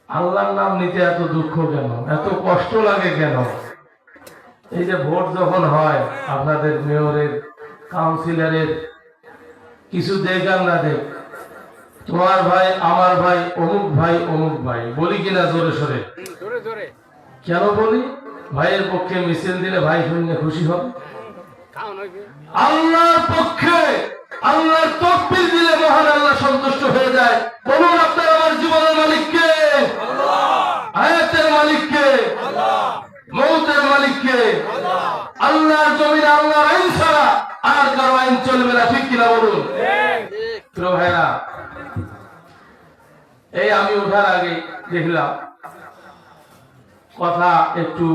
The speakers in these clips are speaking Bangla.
আল্লাহর নাম নিতে এত দুঃখ কেন, এত কষ্ট লাগে কেন? এই যে ভোট যখন হয় আপনাদের মেয়রের, কাউন্সিলরের, কিছু দেখ আর না দেখ, তোমার ভাই, আমার ভাই, অমুক ভাই, অমুক ভাই বলি কিনা জোরে সরে? কেন বলি? ভাইয়ের পক্ষে মিছিল দিলে ভাই শুনলে খুশি হবে। আল্লাহর পক্ষে আল্লাহর তাকবীর দিলে মহান আল্লাহ সন্তুষ্ট হয়ে যায়। বলুন আপনার আমার জীবনের মালিক কে? হায়াতের মালিক কে? মৌতের মালিক কে? আল্লাহর জমিনে আল্লাহর আইন ছাড়া আর কারো আইন চলবে না, ঠিক কিনা বলুন? প্রিয় ভাইরা, এই আমি ওঠার আগে দেখলাম কথা একটু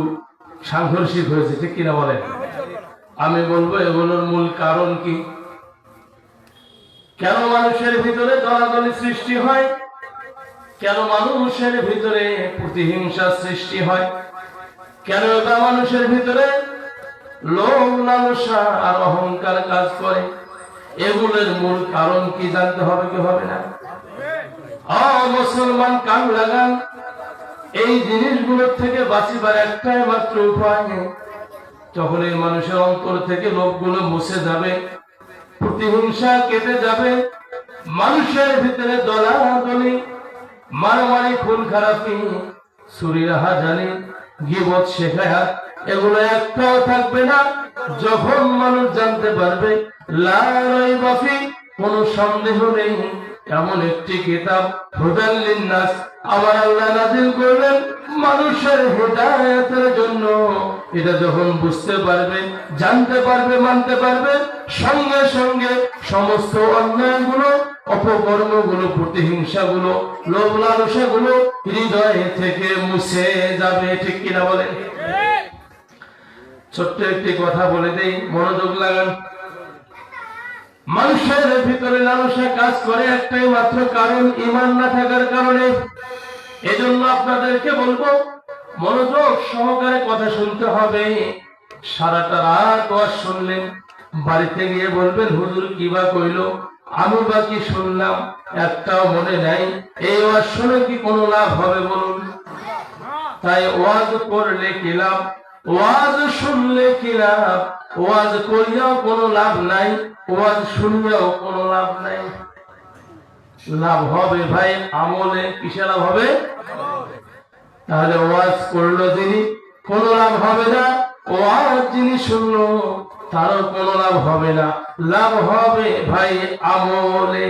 সাংঘর্ষিক হয়েছে, ঠিক কিনা বলেন? আমি বলবো এগুলোর মূল কারণ কি, কেন মানুষের ভিতরে দলাদলি সৃষ্টি হয়, কেন মানুষের ভিতরে প্রতিহিংসা সৃষ্টি হয়, কেন এটা মানুষের ভিতরে লোভ লালসা আর অহংকার কাজ করে, এগুলোর মূল কারণ কি জানতে হবে কি হবে না? মুসলমান কান লাগান, এই জিনিসগুলোর থেকে বাঁচিবার একটাই মাত্র উপায়। যখন এই মানুষের অন্তর থেকে লোভগুলো মুছে যাবে, প্রতিহিংসা কেটে যাবে, মানুষের ভিতরে দলাদলি, মারামারি, খুন খারাপি, চুরি রাহাজানি, গীবত শেখায়াত, এগুলো একটাও থাকবে না। যখন মানুষ জানতে পারবে লা রাইবা ফি, কোনো সন্দেহ নেই, এমন একটি কিতাব হুদাল লিন্নাস আমার আল্লাহ নাযিল করলেন মানুষের হেদায়েতের জন্য, এটা যখন বুঝতে পারবে, জানতে পারবে, মানতে পারবে, সঙ্গে সঙ্গে সমস্ত অন্যায়গুলো, অপকর্মগুলো, প্রতিহিংসাগুলো, লোভ লালসাগুলো হৃদয় থেকে মুছে যাবে, ঠিক কিনা বলেন? ছোট্ট একটি কথা বলে দেই, মনোযোগ লাগান। মানুষের ভিতরে লালসা কাজ করে একটাই মাত্র কারণ, ঈমান না থাকার কারণে। এজন্য আপনাদেরকে বলবো মনোযোগ সহকারে কথা শুনতে হবে। সারাটা রাত ওয়াজ শুনলেন, বাড়িতে গিয়ে বলবেন হুজুর কি বা কইলো, আমি বা কি শুনলাম, একটাও মনে নাই। এই ওয়াজ শুনে কি কোনো লাভ হবে বলুন? তাই ওয়াজ করলে কি লাভ, ওয়াজ শুনলে কি লাভ? ওয়াজ করিয়াও কোনো লাভ নাই, ওয়াজ শুনিয়াও কোনো লাভ নাই। লাভ হবে ভাই আমলে। কিসে লাভ হবে? তাহলে ওয়াজ করলো যিনি, কোনো লাভ হবে না। ওয়াজ যিনি শুনলো, তারও কোনো লাভ হবে না। লাভ হবে ভাই আমলে।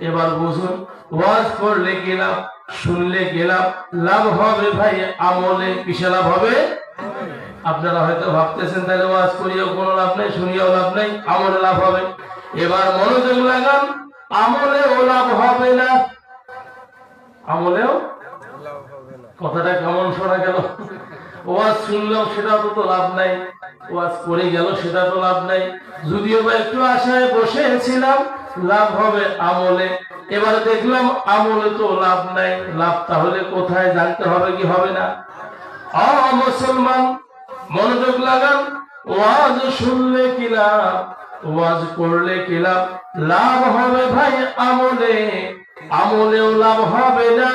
এবার বুঝুন, ওয়াজ করলে কি লাভ, শুনলে কি লাভ? লাভ হবে ভাই আমলে। কিসে লাভ হবে? আপনারা হয়তো ভাবতেছেন তাহলে ওয়াজ করিয়াও কোনো লাভ নাই, শুনিয়াও লাভ নাই, আমলে লাভ হবে। এবার মনোযোগ লাগান, আমলেও লাভ হবে না। আমলেও, কথাটা কেমন শোনা গেল? ওয়াজ শুনলেও সেটা তো লাভ নাই, ওয়াজ করে গেল সেটা তো লাভ নাই। যদিও বা একটু আশায় বসেছিলাম লাভ হবে আমলে, এবার দেখলাম আমলে তো লাভ নাই। লাভ তাহলে কোথায় জানতে হবে কি হবে না? মুসলমান মনোযোগ লাগান, ওয়াজ শুনলে কি লাভ, ওয়াজ করলে কি লাভ? লাভ হবে ভাই আমলে, আমলেও লাভ হবে না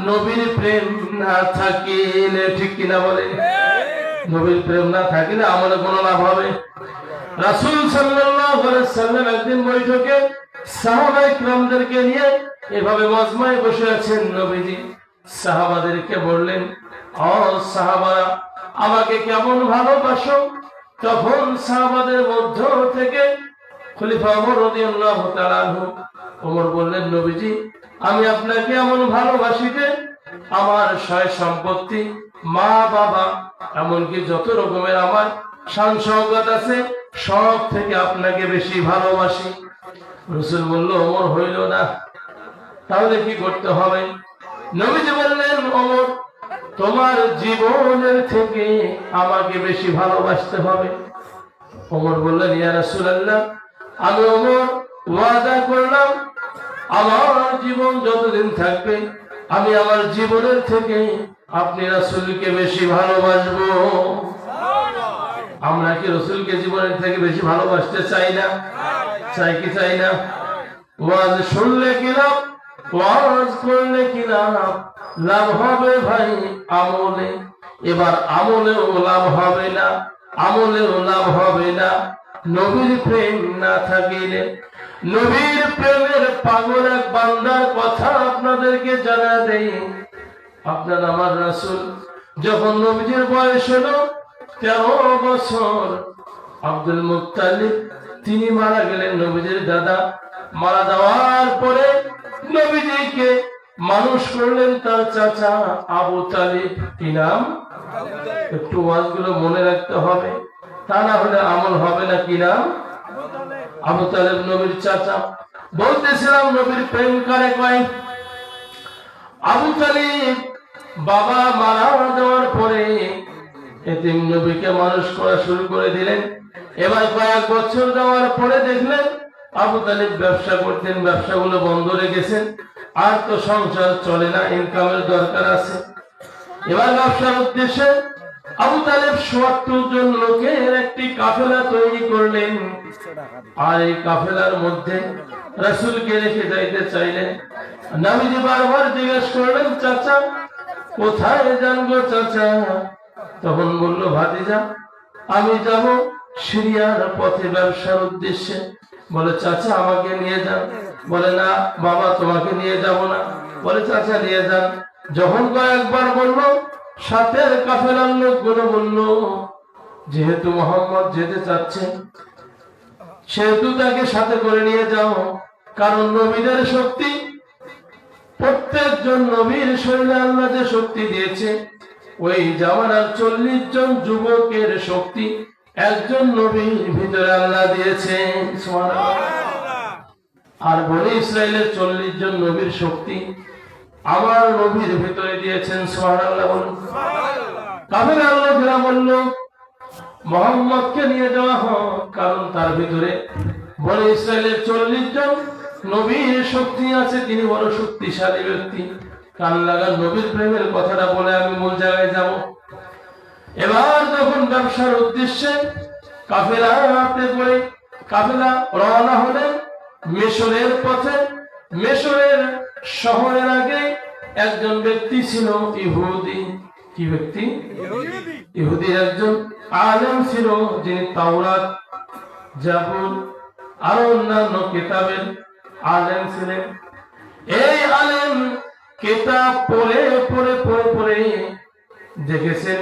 নবীর প্রেম না থাকিলে, ঠিক কিনা বলে? নবীর প্রেম না থাকিলে আমলে কোনো লাভ হবে? রাসূল সাল্লাল্লাহু আলাইহি সাল্লাম একদিন বৈঠকে সাহাবায়ে কিরামদেরকে নিয়ে এভাবে মজমায় বসে আছেন। নবীজি সাহাবাদেরকে বললেন, ও সাহাবারা, আমাকে কেমন ভালোবাসো? তখন সাহাবাদের মধ্য থেকে খলিফা ওমর রাদিয়াল্লাহু তাআলা আনহু, ওমর বললেন, নবীজি আমি আপনাকে এমন ভালোবাসি যে আমার সয় সম্পত্তি, মা বাবা, এমনকি যত রকমের আমার শান শওকত আছে সব থেকে আপনাকে বেশি ভালোবাসি। রাসূল বলল, ওমর হইল না, তাহলে কি করতে হবে? নবীজি বললেন, ওমর তোমার জীবনের থেকে আমাকে বেশি ভালোবাসতে হবে। ওমর বললেন, ইয়া রাসূলুল্লাহ, আমি ওমর ওয়াদা করলাম আমার জীবন যতদিন থাকবে আমি আমার জীবনের থেকে আপনি রাসূলকে বেশি ভালোবাসবো। আমরা কি রাসূলকে জীবনের থেকে বেশি ভালোবাসতে চাই না? চাই কি চাই না? ওয়াজ শুনলে কি লাভ, ওয়াজ করলে কি লাভ হবে ভাই আমলে। এবার আমলেও লাভ হবে না, আমলেও লাভ হবে না নবীর প্রেম না থাকিলে। নবীর প্রেমের পাগল এক বান্দার কথা আপনাদেরকে জানা দেই। আপনার আমার রাসূল যখন নবীজির বয়স হলো 13 বছর, আব্দুল মুত্তালিব তিনি মারা গেলেন, নবীজির দাদা। মারা যাওয়ার পরে নবীজিকে মানুষ করলেন তার চাচা আবু তালিব। কি নাম? একটু ওয়াজগুলো মনে রাখতে হবে, তা না হলে আমল হবে না। কি নাম? আবু তালিব নবীর চাচা। বলতেছিলাম নবীর প্রেম কারে কয়? আবু তালিব বাবা মারা যাওয়ার পরে এতিম নবীকে মানুষ করা শুরু করে দিলেন। এবার কয়েক বছর যাওয়ার পরে দেখলেন আবু তালিব ব্যবসা করতেন, ব্যবসাগুলো বন্ধ রেখেছেন। আর তো সংসার চলে না, ইনকামের দরকার আছে। এবার ব্যবসার উদ্দেশ্যে আবু তালিব ৭০ জন লোকের একটি কাফেলা তৈরি করলেন। আর এই কাফেলার মধ্যে রাসূলকে রেখে যাইতে চাইলেন। নবীজি বারবার জিজ্ঞেস করলেন, চাচা কোথায় যান গো চাচা? তখন বলল, ভাতিজা আমি যাব সিরিয়ার পথে ব্যবসার উদ্দেশ্যে। বলে, চাচা আমাকে নিয়ে যান। বলে, না বাবা তোমাকে নিয়ে যাব না। বলে, চাচা নিয়ে যান। যখন কয়েকবার বলল, সাথে কাফেলার লোকগুলো বলল, যেহেতু মুহাম্মদ যেতে চাচ্ছেন সেহেতু তাকে সাথে করে নিয়ে যাও। কারণ নবীদের শক্তি, প্রত্যেকজন নবীর শরীরে আল্লাহ যে শক্তি দিয়েছে, ওই জামানার 40 জন যুবকের শক্তি একজন নবীর ভিতরে আল্লাহ দিয়েছেন। সুবহানাল্লাহ। আর বনি ইসরাইলের 40 জন নবীর শক্তি আমার নবীর ভিতরে দিয়েছেন। সুবহানাল্লাহ বলুন। কাফেলার লোকেরা বলল, মুহাম্মদকে নিয়ে যাওয়া হোক, কারণ তার ভিতরে বনি ইসরাইলের 40 জন নবীর শক্তি আছে, তিনি বড় শক্তিশালী ব্যক্তি। কান লাগান নবীর প্রেমের কথাটা বলে আমি মূল জায়গায় যাব। এবার যখন ব্যবসার উদ্দেশ্যে কাফেলাতে করে কাফেলা রওনা হলেন মিশরের পথে। মিশরের শহরের আগে একজন ব্যক্তি ছিল ইহুদি। কি ব্যক্তি? ইহুদি একজন আলেম ছিল, যিনি তাওরাত, জাবুর আর অন্যান্য কিতাবের আলেম ছিলেন। এই আলেম কিতাব পড়ে পড়ে পড়ে পড়ে দেখেছেন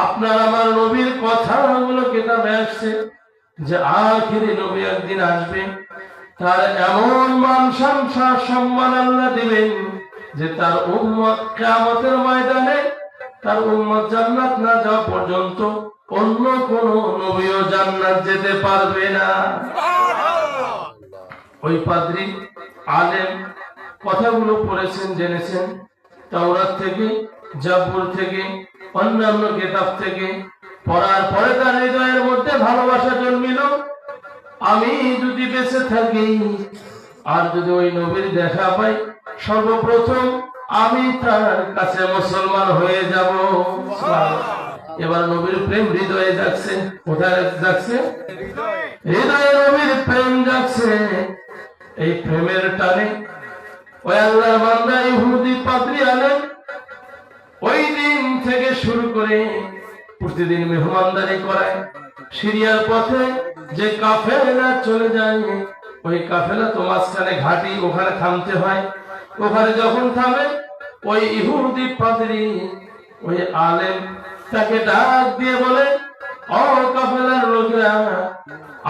আপনার আমার নবীর কথাগুলো কিতাবে আসছে যে আখিরি নবী একদিন আসবে, তার এমন মান সম্মান আল্লাহ দিবেন যে তার উম্মত কিয়ামতের ময়দানে তার উম্মত জান্নাত না যাওয়া পর্যন্ত অন্য কোন নবীও জান্নাত যেতে পারবে না। ওই পাদ্রী আলেম কথাগুলো পড়েছেন, জেনেছেন তাওরাত থেকে, জাবুর থেকে, অন্যান্য কিতাব থেকে। পড়ার পরে তার হৃদয়ের মধ্যে ভালোবাসা জন্মিল, আমি যদি বেঁচে থাকি আর যদি ওই নবীর দেখা পাই, সর্বপ্রথম আমি তার কাছে মুসলমান হয়ে যাব। এবার নবীর প্রেম হৃদয়ে যাচ্ছে। কোথায় যাচ্ছে? হৃদয়ে নবীর প্রেম যাচ্ছে। এই প্রেমের টানে ওই আল্লাহর বান্দা ইহুদি পাদ্রী আলেম ওই দিন থেকে শুরু করে প্রতিদিন মেহমানদারি করায়। সিরিয়ার পথে যে কাফেলা চলে যায়, ওই কাফেলা তো মাঝখানে ঘাটি, ওখানে থামতে হয়। ওখানে যখন থামে ওই ইহুদি পাদ্রী ওই আলেম তাকে ডাক দিয়ে বলে, ও কাফেলার লোকেরা,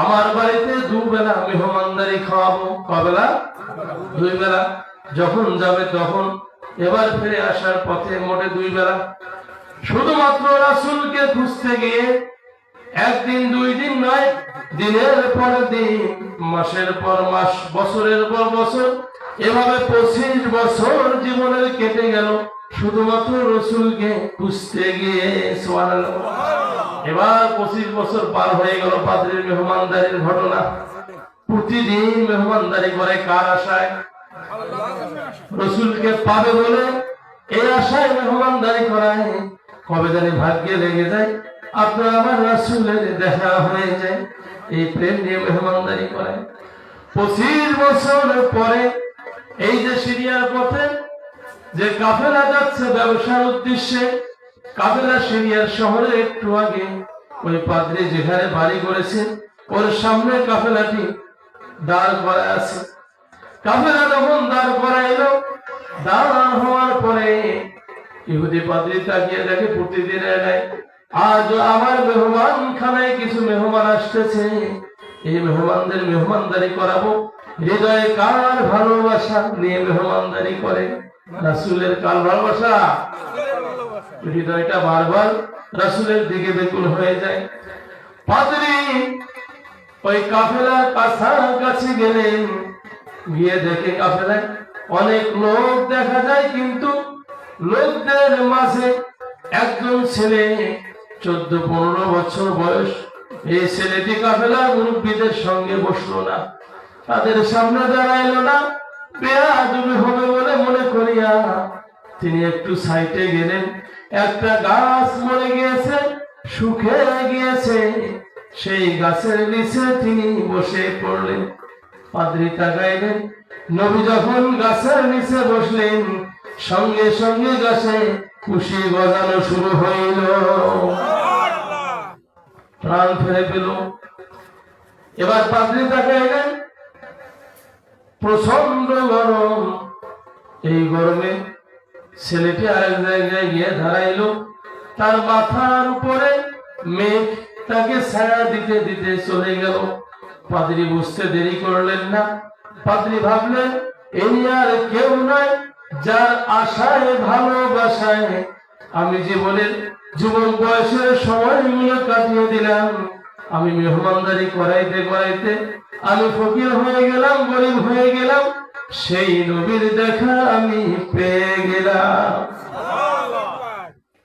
আমার বাড়িতে 2 বেলা মেহমানদারি খাওয়াবো। কবেলা? 2 বেলা। যখন যাবে তখন, এবার ফিরে আসার পথে মোটে 2 বেলা। শুধুমাত্র রাসূলকে খুঁজতে গিয়ে একদিন 2 দিন নয়, দিনের পর দিন, মাসের পর মাস, বছরের পর বছর, এভাবে 25 বছর জীবনের কেটে গেল শুধুমাত্র রাসূলকে খুঁজতে গিয়ে। সুবহানাল্লাহ। এবার 25 বছর পার হয়ে গেল পাদ্রীর মেহমানদারির ঘটনা। প্রতিদিন মেহমানদারি করে কার আশায়? রাসূলকে পাবে বলে এই আশায় মেহমানদারি করায়। কবে জানি ভাগ্যে লেগে যায় আপনার আমার রাসূলের দেখা হয়ে যায়, এই প্রেম নিয়ে মেহমানদারি করায়। 25 বছর পরে এই যে সিরিয়ার পথে যে কাফেলা যাচ্ছে ব্যবসার উদ্দেশ্যে, কাফেলা সিরিয়ার শহরে একটু আগে ওই পাদ্রী যেখানে বাড়ি করেছে ওর সামনে কাফেলাটি দাঁড় করা আছে। কাফেলা যখন দাঁড় করাইলো, দাঁড় হওয়ার পরে ইহুদি পাদ্রী তাকিয়ে দেখে প্রতিদিন এলাকায় আজ আমার মেহমান খানায় কিছু মেহমান আসতেছে, এই মেহমানদের মেহমানদারি করাবো। হৃদয়ে কার ভালোবাসা নিয়ে মেহমানদারি করে? রাসূলের কার ভালোবাসা? হৃদয়টা বারবার রাসূলের দিকে বেকুল হয়ে যায়। পাদ্রী ওই কাফেলার কাছাকাছি গেলেন, গিয়ে দেখে কাফেলায় অনেক লোক দেখা যায়, কিন্তু লোকদের মাঝে একজন ছেলে 14-15 বছর বয়স। এই ছেলেটি কাফেলার মুরব্বীদের সঙ্গে বসলো না, তাদের সামনে দাঁড়াইলো না, বেয়াদবি হবে বলে মনে করিয়া তিনি একটু সাইডে গেলেন। একটা গাছ মরে গিয়েছে, শুকিয়ে গিয়েছে, সেই গাছের নিচে তিনি বসে পড়লেন। পাদ্রী তাকাইলেন, নবী যখন গাছের নিচে বসলেন সঙ্গে সঙ্গে গাছে খুশি গজানো শুরু হইল, প্রাণ ফিরে পেল। এবার পাদ্রী তাকাইলেন, প্রচন্ড গরম। এই গরমে ছেলেটি আরেক জায়গায় গিয়ে দাঁড়াইল, তার মাথার উপরে মেঘ তাকে ছায়া দিতে দিতে চলে গেল। পাদ্রী বুঝতে দেরি করলেন না। পাদ্রী ভাবলেন, ইনি আর কেউ নয়, যার আশায় ভালোবাসায় আমি জীবনের যুবক বয়সের সময়গুলো কাটিয়ে দিলাম। আমি মেহমানদারি করাইতে করাইতে আমি ফকির হয়ে গেলাম, গরিব হয়ে গেলাম, সেই নবীর দেখা আমি পেয়ে গেলাম।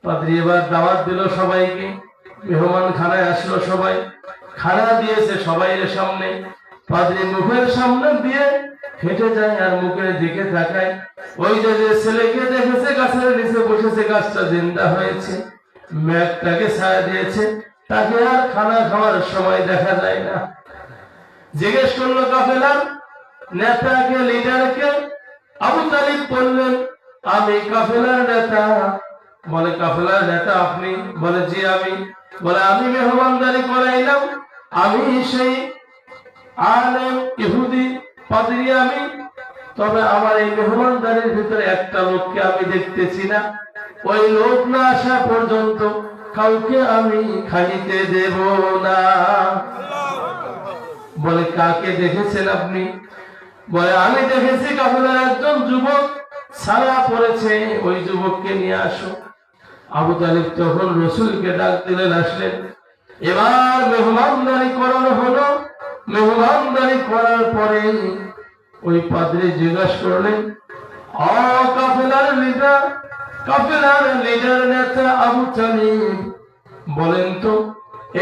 পাদ্রী এবার দাওয়াত দিল সবাইকে, মেহমান খানায় আসলো, সবাই খানা দিয়েছে সবাইয়ের সামনে। পাদ্রী মুখের সামনে দিয়ে হেঁটে যায় আর মুখের দিকে তাকায়। ওই যে ছেলেকে দেখেছে গাছের নিচে বসেছে, গাছটা জিন্দা হয়েছে, মেঘটাকে ছায়া দিয়েছে, তাকে আর খানা খাওয়ার সময় দেখা যায় না। জিজ্ঞেস করলো কাফেলার নেতাকে, লিডারকে। আবু তালিব বললেন, আমি কাফেলার নেতা। বলে, কাফেলার নেতা আপনি? বলে, জি আমি। বলে, আমি মেহমানদারি করাইলাম, আমি সেই আলেম ইহুদি পাদ্রী আমি। তবে আমার এই মেহমানদারির ভিতরে একটা লোককে আমি দেখতেছি না, ওই লোক না আসা পর্যন্ত কাউকে আমি খাইতে দেব না। বলে, কাকে দেখেছেন আপনি? বলে, আমি দেখেছি কাফেলার একজন যুবক ছায়া পড়েছে, ওই যুবককে নিয়ে আসো। আবু তালিব তখন রাসূলকে ডাক দিলেন, আসলেন। এবার মেহমানদারি করানো হলো। মেহমানদারি করার পরে ওই পাদ্রী জিজ্ঞাসা করলেন, কাফেলার লিডার, কাফেলার লিডার নেতা আবু তালিব, বলেন তো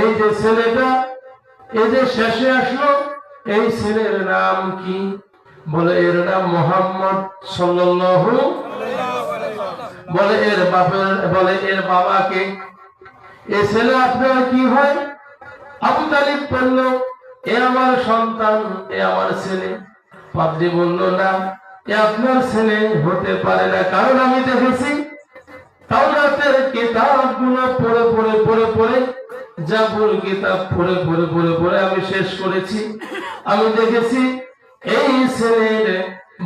এই যে ছেলেটা এই যে শেষে আসলো, এই ছেলের নাম কি? বলে, এর নাম মুহাম্মদ সাল্লাল্লাহু। বলে, এর বাপের, বলে এর বাবাকে? এ ছেলে আপনার কি হয়? আবু তালিব বলল, এ আমার সন্তান, এ আমার ছেলে। পাদ্রী বলল, না, এ আপনার ছেলে হতে পারে না, কারণ আমি দেখেছি তাওরাতের কিতাবগুলো পড়ে পড়ে পড়ে পড়ে, জাবুর কিতাব পড়ে পড়ে পড়ে পড়ে আমি শেষ করেছি। আমি দেখেছি এই ছেলের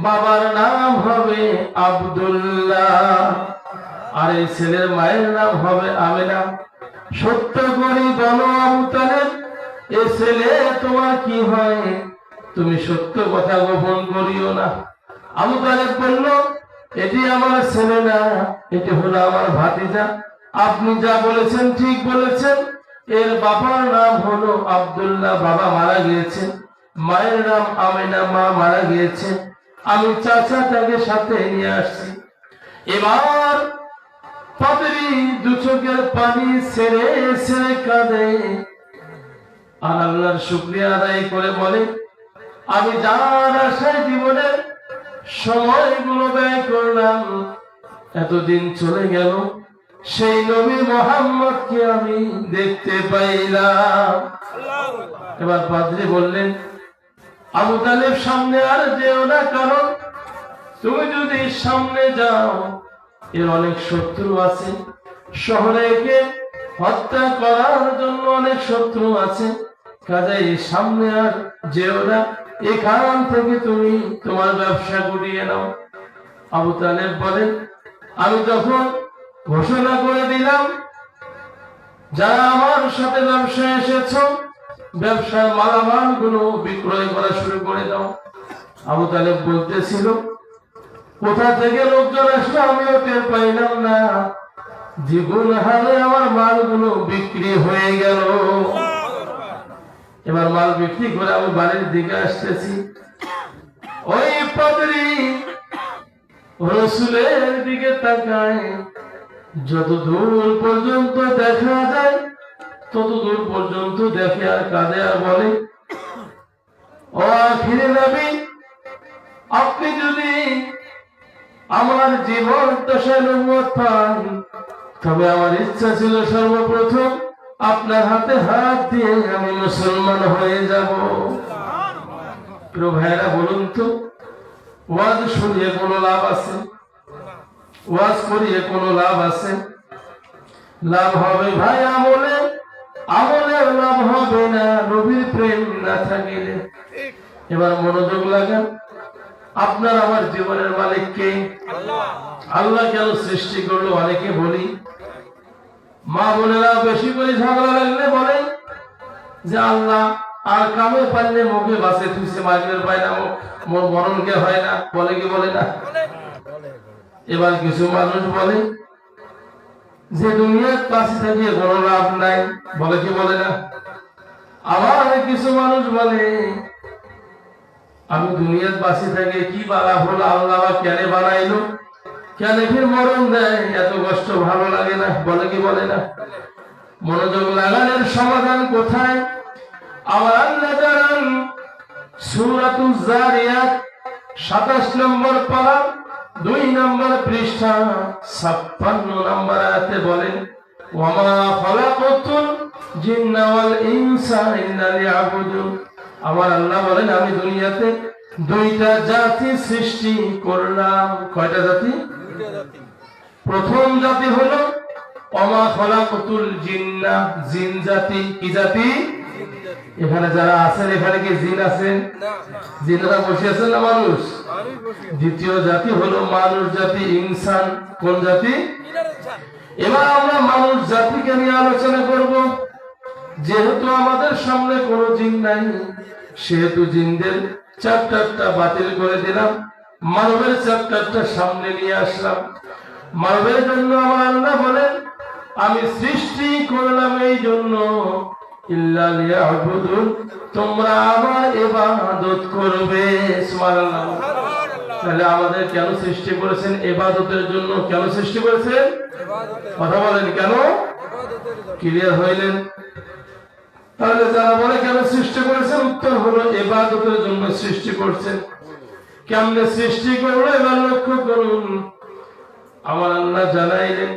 বাবার নাম হবে আব্দুল্লাহ, আর এই ছেলের মায়ের নাম হবে আমেনা। সত্য করে বলো আবু তালেব, এ ছেলে তোমার কি হয়? তুমি সত্য কথা গোপন করিও না। আবু তালেব বলল, এটি আমার ছেলে না, এটি হলো আমার ভাতিজা। আপনি যা বলেছেন ঠিক বলেছেন। এর বাবার নাম হলো আব্দুল্লাহ, বাবা মারা গিয়েছে। মায়ের নাম আমেনা, মা মারা গিয়েছে। আমি চাচাটাকে সাথে নিয়ে আসছি। এবার পাদ্রী দু চোখের পানি ছেড়ে ছেড়ে কাঁদে আর আল্লাহর শুকরিয়া আদায় করে বলে, আমি যার আশায় জীবনের সময়গুলো ব্যয় করলাম, এতদিন চলে গেল, সেই নবী মুহাম্মদকে আমি দেখতে পাইলাম। এবার পাদ্রী বললেন, আবু তালেব সামনে আর যেও না, কারণ তুমি যদি সামনে যাও এর অনেক শত্রু আছে, শহরে একে হত্যা করার জন্য অনেক শত্রু আছে, কাজেই সামনে আর যেও না, এখান থেকে তুমি তোমার ব্যবসা গুটিয়ে নাও। আবু তালেব বলেন, আমি তখন ঘোষণা করে দিলাম, যারা আমার সাথে ব্যবসায় এসেছো ব্যবসার মালামাল গুলো বিক্রয় করা শুরু করে দাও। আবু তালেব বলতেছিল, কোথা থেকে লোকজন আসলো আমিও টের পাইলাম না, দ্বিগুণ হারে আমার মালগুলো বিক্রি হয়ে গেল। এবার মাল বিক্রি করে আমি বাড়ির দিকে আসতেছি, ওই পাদ্রী রাসূলের দিকে তাকায়, যত দূর পর্যন্ত দেখা যায় তত দূর পর্যন্ত দেখে আর কাঁদে আর বলে, ও আখিরে নবী, আপনি যদি আমার জীবন দশায় নবুয়ত পান, তবে আমার ইচ্ছা ছিল সর্বপ্রথম আপনার হাতে হাত দিয়ে আমি মুসলমান হয়ে যাব। প্রিয় ভাইরা, বলুন তো, ওয়াজ শুনিয়ে কোনো লাভ আছে? ওয়াজ করিয়ে কোনো লাভ আছে? লাভ হবে ভাই আমলে, আমলের লাভ হবে না নবীর প্রেম না থাকিলে। এবার মনোযোগ লাগান, আপনার আমার জীবনের মালিক কে? আল্লাহ কেন সৃষ্টি করলো? অনেকে বলি, মা বোনেরা বেশি করে ঝগড়া লাগলে বলে যে আল্লাহ আর কামে পারলে মুখে বাসে থুইছে, মাগের পায় না, মরণকে হয় না, বলে কি বলে না? এবার কিছু মানুষ বলে যে দুনিয়ার পাশে থাকিয়ে কোনো লাভ নাই, বলে কি বলে না? আবার কিছু মানুষ বলে আমি দুনিয়ার পাশে থেকে কি বালা হলো, আল্লাহ কেন বানাইলো, কেন ফির মরণ দেয়, এত কষ্ট ভালো লাগে না, বলে কি বলে না? মনোযোগ লাগানোর সমাধান কোথায়? আমার আল্লাহ জানান সূরাতুজ জারিয়াত 27 নম্বর পারা 2 নম্বর পৃষ্ঠা 56 নম্বর আয়াতে বলেন, ওয়ামা খালাকাতুল জিন্না ওয়াল ইনসা ইল্লা লিয়াবুদুন। আমার আল্লাহ বলেন, আমি দুনিয়াতে দুইটা জাতি সৃষ্টি করলাম। কয়টা জাতি? প্রথম জাতি হলো ওমা খালাকাতুল জিন্না, জিন জাতি। কি জাতি? এখানে যারা আছেন, এখানে কি জিন আছেন? জিনেরা বসে আছেন না মানুষ? দ্বিতীয় জাতি হলো মানুষ জাতি, ইনসান। কোন জাতি? এবার আমরা মানুষ জাতিকে নিয়ে আলোচনা করব। যেহেতু আমাদের সামনে কোনো জিন নাই, সেহেতু জিনদের চ্যাপ্টারটা বাতিল করে দিলাম, মানবের চ্যাপ্টারটা সামনে নিয়ে আসলাম। মানবের জন্য আমার আল্লাহ বলেন, আমি সৃষ্টি করলাম এই জন্য ইল্লা লিয়াবুদুন, তোমরা আমার ইবাদত করবে। সুবহানাল্লাহ। তাহলে আমাদের কেন সৃষ্টি করেছেন? ইবাদতের জন্য। কেন সৃষ্টি করেছেন? কথা বলেন, কেন? ক্লিয়ার হইলেন? তাহলে যারা বলে কেন সৃষ্টি করেছেন, উত্তর হলো ইবাদতের জন্য সৃষ্টি করছেন। কেমনে সৃষ্টি করলো এবার লক্ষ্য করুন। আমার আল্লাহ জানাইলেন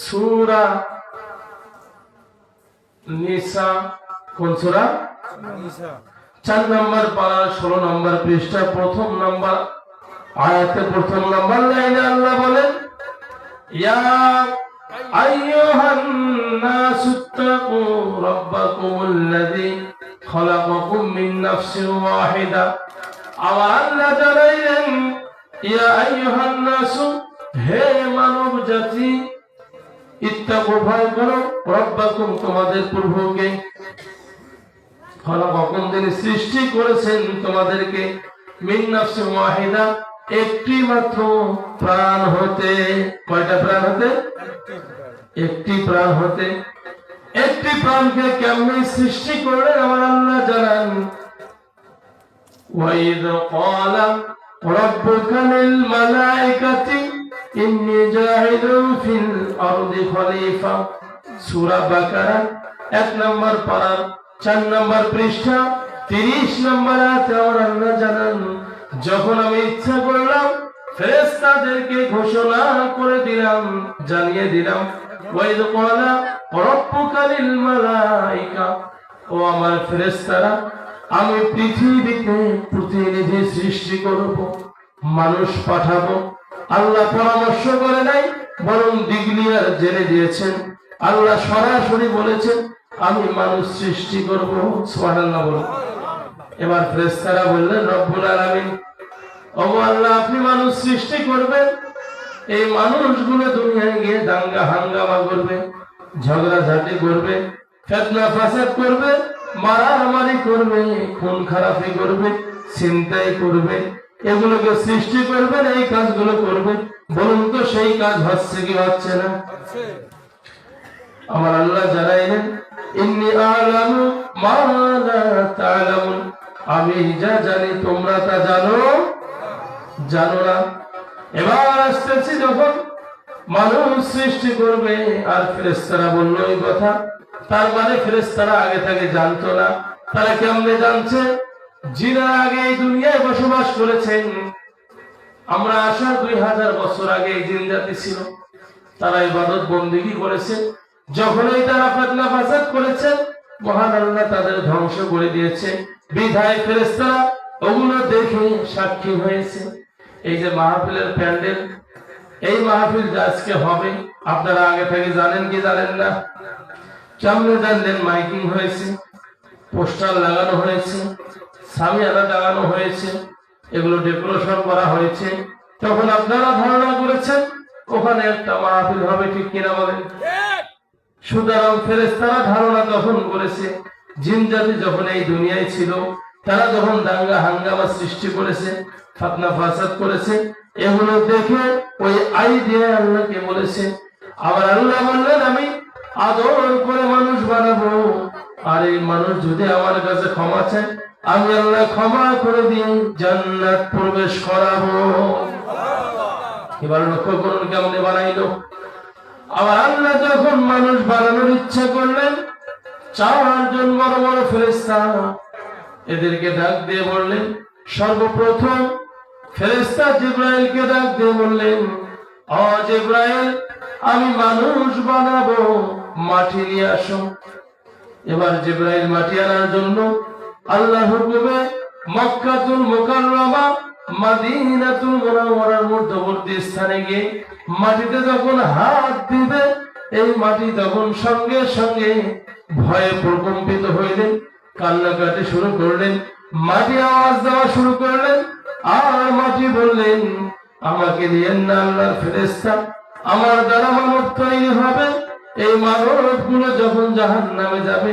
সূরা নিসা। কোন সূরা? নিসা 4 নম্বর পারা 16 নম্বর পৃষ্ঠা প্রথম নম্বর আয়াতে প্রথম নম্বর লাইনে আল্লাহ বলেন, ইয়া আইয়ুহান নাসুত্তাকু রাব্বাকুমুল্লাযী খালাকাকুম মিন নাফসিন ওয়াহিদা। আমার আল্লাহ জানাইলেন, ইয়া আইয়ুহান নাসু, হে মানব জাতি, ইত্তাকু, ভয় করো, রাব্বাকুম, তোমাদের প্রভুকে, খালাকাকুম, তিনি সৃষ্টি করেছেন তোমাদেরকে, মিন নাফসিন ওয়াহিদা, একটি মাত্র প্রাণ হতে। কয়টা প্রাণ হতে? একটি প্রাণ হতে। একটি প্রাণকে কেমনে সৃষ্টি করলেন আমার আল্লাহ জানান। ওয়াইদ ক্বালা রাব্বুকা লিল মালাইকাতি ইন্নী জাইলুন ফিল আরদি খলিফা। সূরা বাকারা 1 নম্বর পারা 4 নম্বর পৃষ্ঠা 30 নম্বর আয়াতে আমার আল্লাহ জানান, যখন আমি ইচ্ছা করলাম ফেরেশতাদেরকে ঘোষণা করে দিলাম, জানিয়ে দিলাম, ওয়াইদ ক্বালা রাব্বুকা লিল মালাইকা, ও আমার ফেরেশতারা, আমি পৃথিবীতে প্রতিনিধি সৃষ্টি করব, মানুষ পাঠাবো। আল্লাহ পরামর্শ করে নাই, বরং ডিগ্লিয়ার জেনে দিয়েছেন। আল্লাহ সরাসরি বলেছেন আমি মানুষ সৃষ্টি করব। সুবহানাল্লাহ বলুন। এবার ফেরেশতারা বললেন রব্বুল আলামিন, ওগো আল্লাহ, আপনি মানুষ সৃষ্টি করবেন, এই মানুষগুলো দুনিয়ায় গিয়ে দাঙ্গা হাঙ্গামা করবে, ঝগড়াঝাটি করবে, ফিতনা ফাসাদ করবে, মারামারি করবে, খুন খারাপি করবে, ছিনতাই করবে, এগুলোকে সৃষ্টি করবেন, এই কাজগুলো করবে। বলুন তো সেই কাজ হচ্ছে কি হচ্ছে না? আমার আল্লাহ জানাইলেন ইন্নী আ'লামু মা লা তা'লামুন, আমি যা জানি তোমরা তা জানো না। এবার আসতেছি যখন মানুষ সৃষ্টি করবে, আর ফেরেশতারা বলল এই কথা, তার মানে ফেরেশতারা আগে থেকে জানতো না। তারা কেমনে জানছে? জিনা আগে এই দুনিয়ায় বসবাস করেছেন। আমরা আসার 2000 বছর আগে এই জিন জাতি ছিল, তারা ইবাদত বন্দেগী করেছে। যখনই তারা ফিতনা ফাসাদ করেছে, মহান আল্লাহ তাদের ধ্বংস করে দিয়েছে। বিধায় ফেরেশতারা ওগুলো দেখে সাক্ষী হয়েছে। এই যে মাহফিলের প্যান্ডেল, এই মাহফিল যে আজকে হবে, আপনারা আগে থেকে জানেন কি জানেন না? কেমনে জানলেন? মাইকিং হয়েছে, পোস্টার লাগানো হয়েছে, সামিয়ানা লাগানো হয়েছে, এগুলো ডেকোরেশন করা হয়েছে। তখন আপনারা ধারণা করেছেন ওখানে একটা মাহফিল হবে, ঠিক কিনা বলেন? সুতরাং ফেরেশতারা ধারণা তখন করেছে, জিন জাতি যখন এই দুনিয়ায় ছিল, তারা যখন দাঙ্গা হাঙ্গামা সৃষ্টি করেছে, ফিতনা ফাসাদ করেছে, এগুলো দেখে ওই আইডিয়া আল্লাহকে বলেছে। আবার আল্লাহ বললেন আমি আদর করে মানুষ বানাবো, আর এই মানুষ যদি আমার কাছে ক্ষমা চায়, আমি আল্লাহ ক্ষমা করে দিয়ে জান্নাত প্রবেশ করাবো। এবার লক্ষ্য করুন কেমনে বানাইলো। আবার আল্লাহ যখন মানুষ বানানোর ইচ্ছা করলেন, 4 জন বড় বড় ফেরেশতা এদেরকে ডাক দিয়ে বললেন, সর্বপ্রথম ফেরেশতা জিবরাইলকে ডাক দিয়ে বললেন, ও জিবরাইল, আমি মানুষ বানাবো, মাটি নিয়ে আসো। এবার জিবরাইল মাটি আনার জন্য আল্লাহর হুকুমে মক্কাতুল মুকাররমা মদিনাতুল মুনাওয়ারার মধ্যবর্তী স্থানে গিয়ে মাটিতে যখন হাত দিবে, এই মাটি তখন সঙ্গে সঙ্গে ভয়ে প্রকম্পিত হইলেন, কান্নাকাটি শুরু করলেন, মাটি আওয়াজ দেওয়া শুরু করলেন। আর মাটি বললেন, আমাকে দিয়েন না আল্লাহর ফেরেশতা, আমার দ্বারা মানব তৈরি হবে, এই মানবগুলো যখন জাহান্নামে যাবে,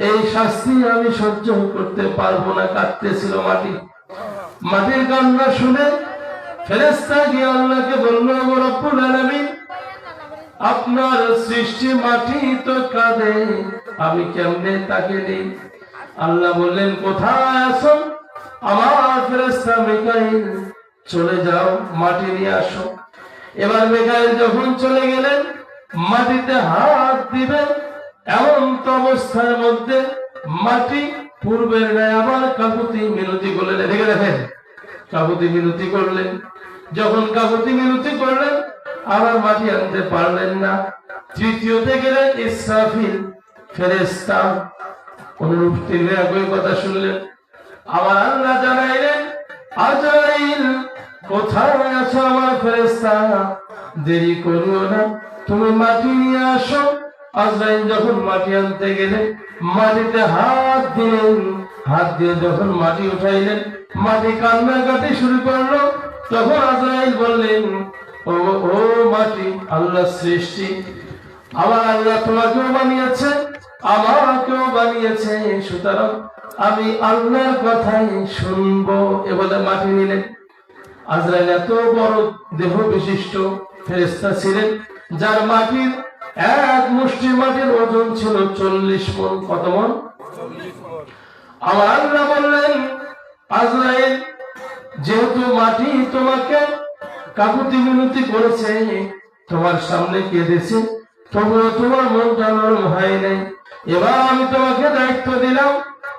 এই শাস্তি আমি সহ্য করতে পারবো না। কাঁদতেছিল মাটি। মাটির কান্না শুনে ফেরেশতা গিয়ে আল্লাহকে বলল, ও রব্বুল আলামিন, আপনার সৃষ্টি মাটি তো কাঁদে, আমি কেমনে তাকে নেই? আল্লাহ বললেন, কোথায় আছো? আমার ফেরেশতা মিকাইল, চলে যাও, মাটি নিয়ে আসো। এবার মিকাইল যখন চলে গেলেন, মাটিতে হাত দিবেন, এমন তো অবস্থার মধ্যে মাটি পূর্বের ন্যায় আবার কাকুতি মিনতি করলেন। দেখে দেখেন, কাকুতি মিনতি করলেন। যখন কাকুতি মিনতি করলেন, আবার মাটি আনতে পারলেন না। তৃতীয়তে গেলেন ইসরাফিল ফেরেশতা, অনুরূপ তিনি একই কথা শুনলেন। আবার আল্লাহ জানাইলেন, আজরাইল, কোথায় আছো আমার ফেরেশতা? দেরি করিও না, তুমি মাটি নিয়ে আসো। আজরাইল যখন মাটি আনতে গেলেন, মাটিতে হাত দিলেন, হাত দিয়ে যখন মাটি উঠাইলেন, মাটি কান্নাকাটি শুরু করলো। তখন আজরাইল বললেন, ও মাটি আল্লাহ সৃষ্টি, আবার আল্লাহ তোমাকেও বানিয়েছে, আমাকেও বানিয়েছে, সুতরাং আমি আল্লাহর কথাই শুনবো। এ বলে মাটি নিলেন। আজরাইল এত বড় দেহ বিশিষ্ট ফেরেশতা ছিলেন, যার মাটির এক মুষ্টি মাটির ওজন ছিল 40 মণ। কত মণ? আমার আল্লাহ বললেন, আজরাইল, যেহেতু মাটি তোমাকে কাকুতি মিনতি করেছে, তোমার সামনে কেঁদেছে, তবুও তোমার মনটা নরম হয় নাই। এবার আমি তোমাকে দায়িত্ব দিলাম,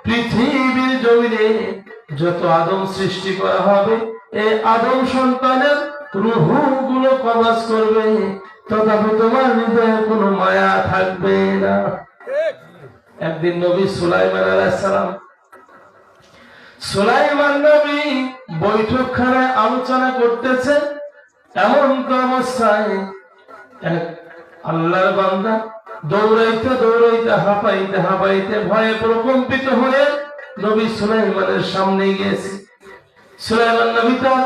পৃথিবীর জমিনে যত আদম সৃষ্টি করা হবে, এই আদম সন্তানের রূহগুলো কবজ করবে, তথাপি তোমার হৃদয়ে কোনো মায়া থাকবে না। একদিন নবী সুলাইমান আলাইহিস সালাম সুলাইমান নবী বৈঠকখানায় আলোচনা করতেছে, এমন তো অবস্থায় এক আল্লাহর বান্দা দৌড়াইতে দৌড়াইতে হাঁপাইতে হাঁপাইতে ভয়ে প্রকম্পিত হয়ে নবী সুলাইমানের সামনে গিয়েছে। সুলাইমান নবী তার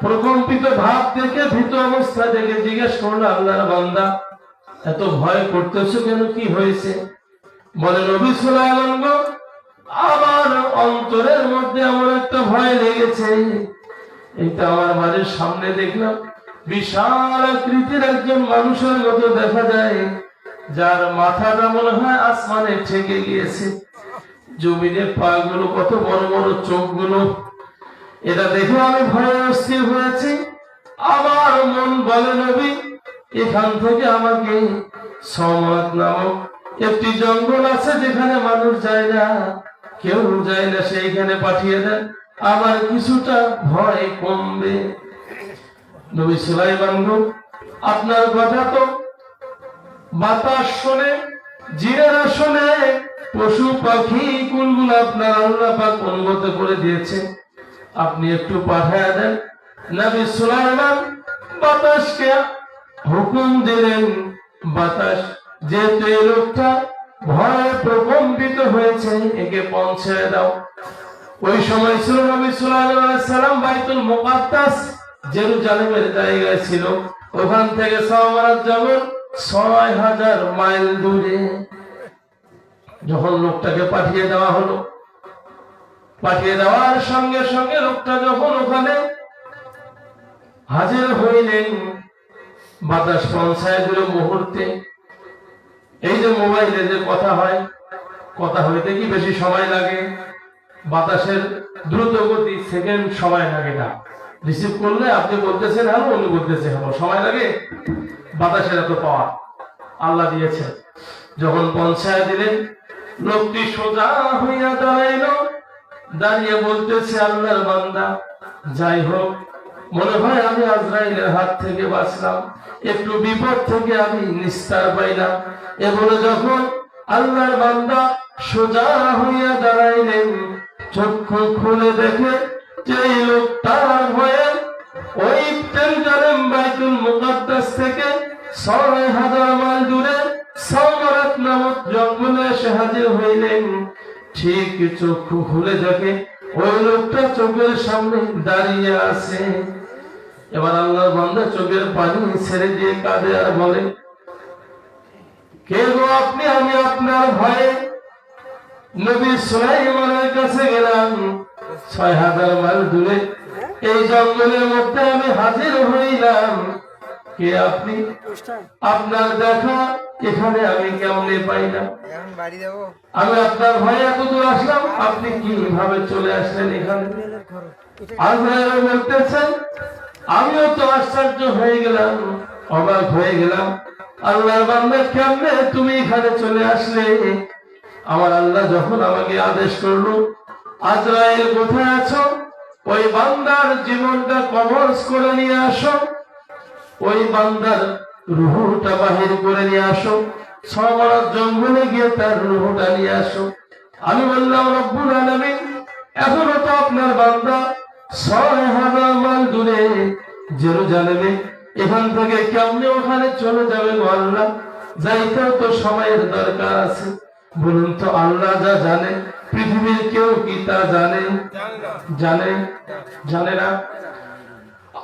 প্রকম্পিত ভাব দেখে, ভীত অবস্থা দেখে জিজ্ঞেস করলো, আল্লাহর বান্দা এত ভয় করতেছো কেন, কি হয়েছে? বলে, নবী সুলাইমান গো, আমার অন্তরের মধ্যে এমন একটা ভয় লেগেছে। এটা আমার বাড়ির সামনে দেখলাম বিশাল আকৃতির একজন মানুষের মতো দেখা যায়, যার মাথাটা মনে হয় আসমানে ঠেকে গিয়েছে, জমিনের পা গুলো কত বড় বড়, চোখগুলো। এটা দেখে আমি ভয়ে অস্থির হয়েছি। আমার মন বলে, নবী এখান থেকে আমাকে সমাদ নামক একটি জঙ্গল আছে যেখানে মানুষ যায় না, কেউ যায় না, সেইখানে পাঠিয়ে দেন, আমার কিছুটা ভয় কমবে। নবী সুলাইমান গো, আপনার কথা তো বাতাস শোনে, জিনেরা শোনে, পশু পাখি কুলগুলো আপনার আল্লাহ পাক অনুগত করে দিয়েছে, আপনি একটু পাঠায় দেন। নবী সুলাইমান বাতাসকে হুকুম দিলেন, বাতাস যেহেতু এই লোকটা ভয়ে প্রকম্পিত হয়েছে, একে পৌঁছে দাও। ওই সময় ছিল নবী সুলাইমান আলাইহিস সালাম বাইতুল মুকাদ্দাস জেরুজালেমের জায়গায় ছিল, ওখান থেকে সাওয়ারাত জবল ৬০০০ মাইল দূরে। যখন লোকটাকে পাঠিয়ে দেওয়া হলো, পাঠিয়ে দেওয়ার সঙ্গে সঙ্গে লোকটা যখন ওখানে হাজির হইলেন, বাতাস পৌঁছায় দিল মুহূর্তে। এই যে মোবাইলে যে কথা হয়, কথা হইতে কি বেশি সময় লাগে? বাতাসের দ্রুত গতি, সেকেন্ড সময় লাগে না। রিসিভ করলে আপনি বলতেছেন হ্যালো, উনি বলতেছে হ্যালো, সময় লাগে? বাতাসের এত পাওয়ার আল্লাহ দিয়েছে। যখন পৌঁছায় দিলেন, লোকটি সোজা হইয়া দাঁড়াইল, দাঁড়িয়ে বলতেছে, আল্লাহর বান্দা, যাই হোক, মনে হয় আমি আজরাইলের হাত থেকে বাঁচলাম, একটু বিপদ থেকে আমি নিস্তার পাইলাম। এ বলে যখন আল্লাহর বান্দা সোজা হইয়া দাঁড়াইলেন, চক্ষু খুলে দেখে যে এই লোকটার ভয়ে ওই জেরুজালেম বাইতুল মুকাদ্দাস থেকে ৬০০০ মাইল দূরে সাওয়ারাত নামক জঙ্গলে এসে হাজির হইলেন। ঠিক চক্ষু খুলে দেখে ওই লোকটা চোখের সামনে দাঁড়িয়ে আছে। এবার আল্লাহর বান্দা চোখের পানি ছেড়ে দিয়ে কাঁদে আর বলে, কে গো আপনি? আমি আপনার ভয়ে নবী সুলাইমানের কাছে গেলাম, ৬০০০ মাইল দূরে এই জঙ্গলের মধ্যে আমি হাজির হইলাম। কে আপনি? আপনার দেখা এখানে আমি কেমনে পাইলাম? আমি আপনার ভয়ে এত দূর আসলাম, আপনি কিভাবে চলে আসলেন এখানে? আজরাইল বলতেছেন, আমিও তো আশ্চর্য হয়ে গেলাম, অবাক হয়ে গেলাম, আল্লাহর বান্দা কেমনে তুমি এখানে চলে আসলে? আমার আল্লাহ যখন আমাকে আদেশ করলো, আজরাইল কোথায় আছো? ওই বান্দার জীবনটা কবজ করে নিয়ে আসো, ওই বান্দার রূহটা বাহির করে নিয়ে আসো, সাওয়ারাত জঙ্গলে গিয়ে তার রূহটা নিয়ে আসো। আমি বললাম, রব্বুল আলামিন, এখনো তো আপনার বান্দা ৬০০০ মাইল দূরে জেরুজালেমে, এখান থেকে কেমনে ওখানে চলে যাবে গো আল্লাহ? যাইতেও তো সময়ের দরকার আছে। বলুন তো, আল্লাহ যা জানে পৃথিবীর কেউ কি তা জানে? জানে? জানে না।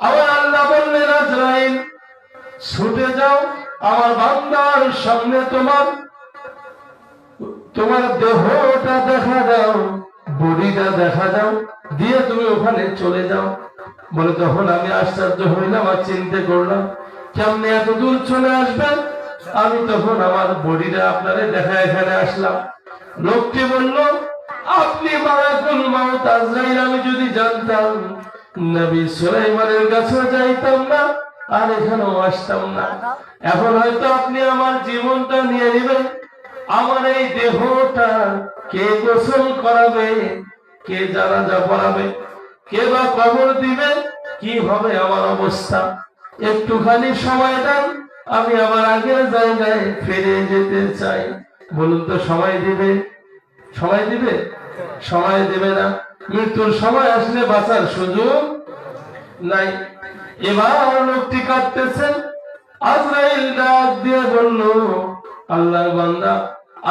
আবার আল্লাহ বললেন, আজরাইল ছুটে যাও, আমার বান্দার সামনে তোমার দেহটা দেখা দাও, বডিটা দেখা দাও, দিয়ে তুমি ওখানে চলে যাও। বলে, তখন আমি আশ্চর্য হইলাম আর চিন্তা করলাম, কেমনে এত দূর চলে আসবেন? আমি তখন আমার বডিটা আপনারে দেখা এখানে আসলাম। লোকটি বলল, আপনি মালাকুল মাউত আজরাইল, আমি যদি জানতাম নবী সুলাইমানের কাছে যাইতাম না, আর এখানেও আসতাম না। এখন হয়তো আপনি আমার জীবনটা নিয়ে নেবেন, আমার এই দেহটা কে গোসল করাবে, কে জানাজা পড়াবে, কে বা কবর দিবে, কি হবে আমার অবস্থা? একটুখানি সময় দেন, আমি আমার আগের জায়গায় ফিরে যেতে চাই। বলুন তো, সময় দিবে? সময় দিবে? সময় দেবে না। মৃত্যুর সময় আসলে বাঁচার সুযোগ নাই। এবার লোকটি কাঁদতেছেন। আজরাইল ডাক দিয়ে বলল, আল্লাহর বান্দা,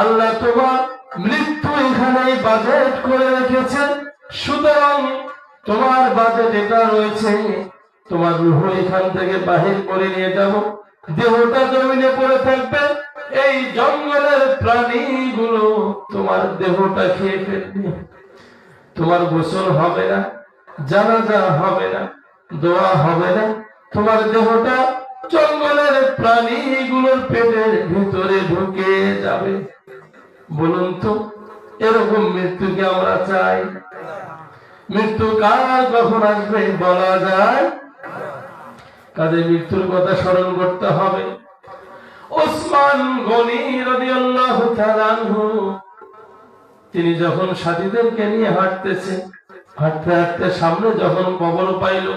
আল্লাহ তোমার মৃত্যু এখানেই বাজেট করে রেখেছেন, সুতরাং তোমার বাজেট এটা রয়েছে, তোমার রূহ এখান থেকে বাহির করে নিয়ে যাব, দেহটা জমিনে পড়ে থাকবে, এই জঙ্গলের প্রাণীগুলো তোমার দেহটা খেয়ে ফেলবে, তোমার গোসল হবে না, জানাজা হবে না, দোয়া হবে না, তোমার দেহটা জঙ্গলের প্রাণীগুলোর পেটের ভিতরে ঢুকে যাবে। বলুন তো, এরকম মৃত্যুকে আমরা চাই? মৃত্যু কার কখন আসবে বলা যায়? কাজে মৃত্যুর কথা স্মরণ করতে হবে। ওসমান গনি রাদিয়াল্লাহু তাআলা আনহু, তিনি যখন সাথীদেরকে নিয়ে হাঁটতেছে, হাঁটতে হাঁটতে সামনে যখন কবর পাইল,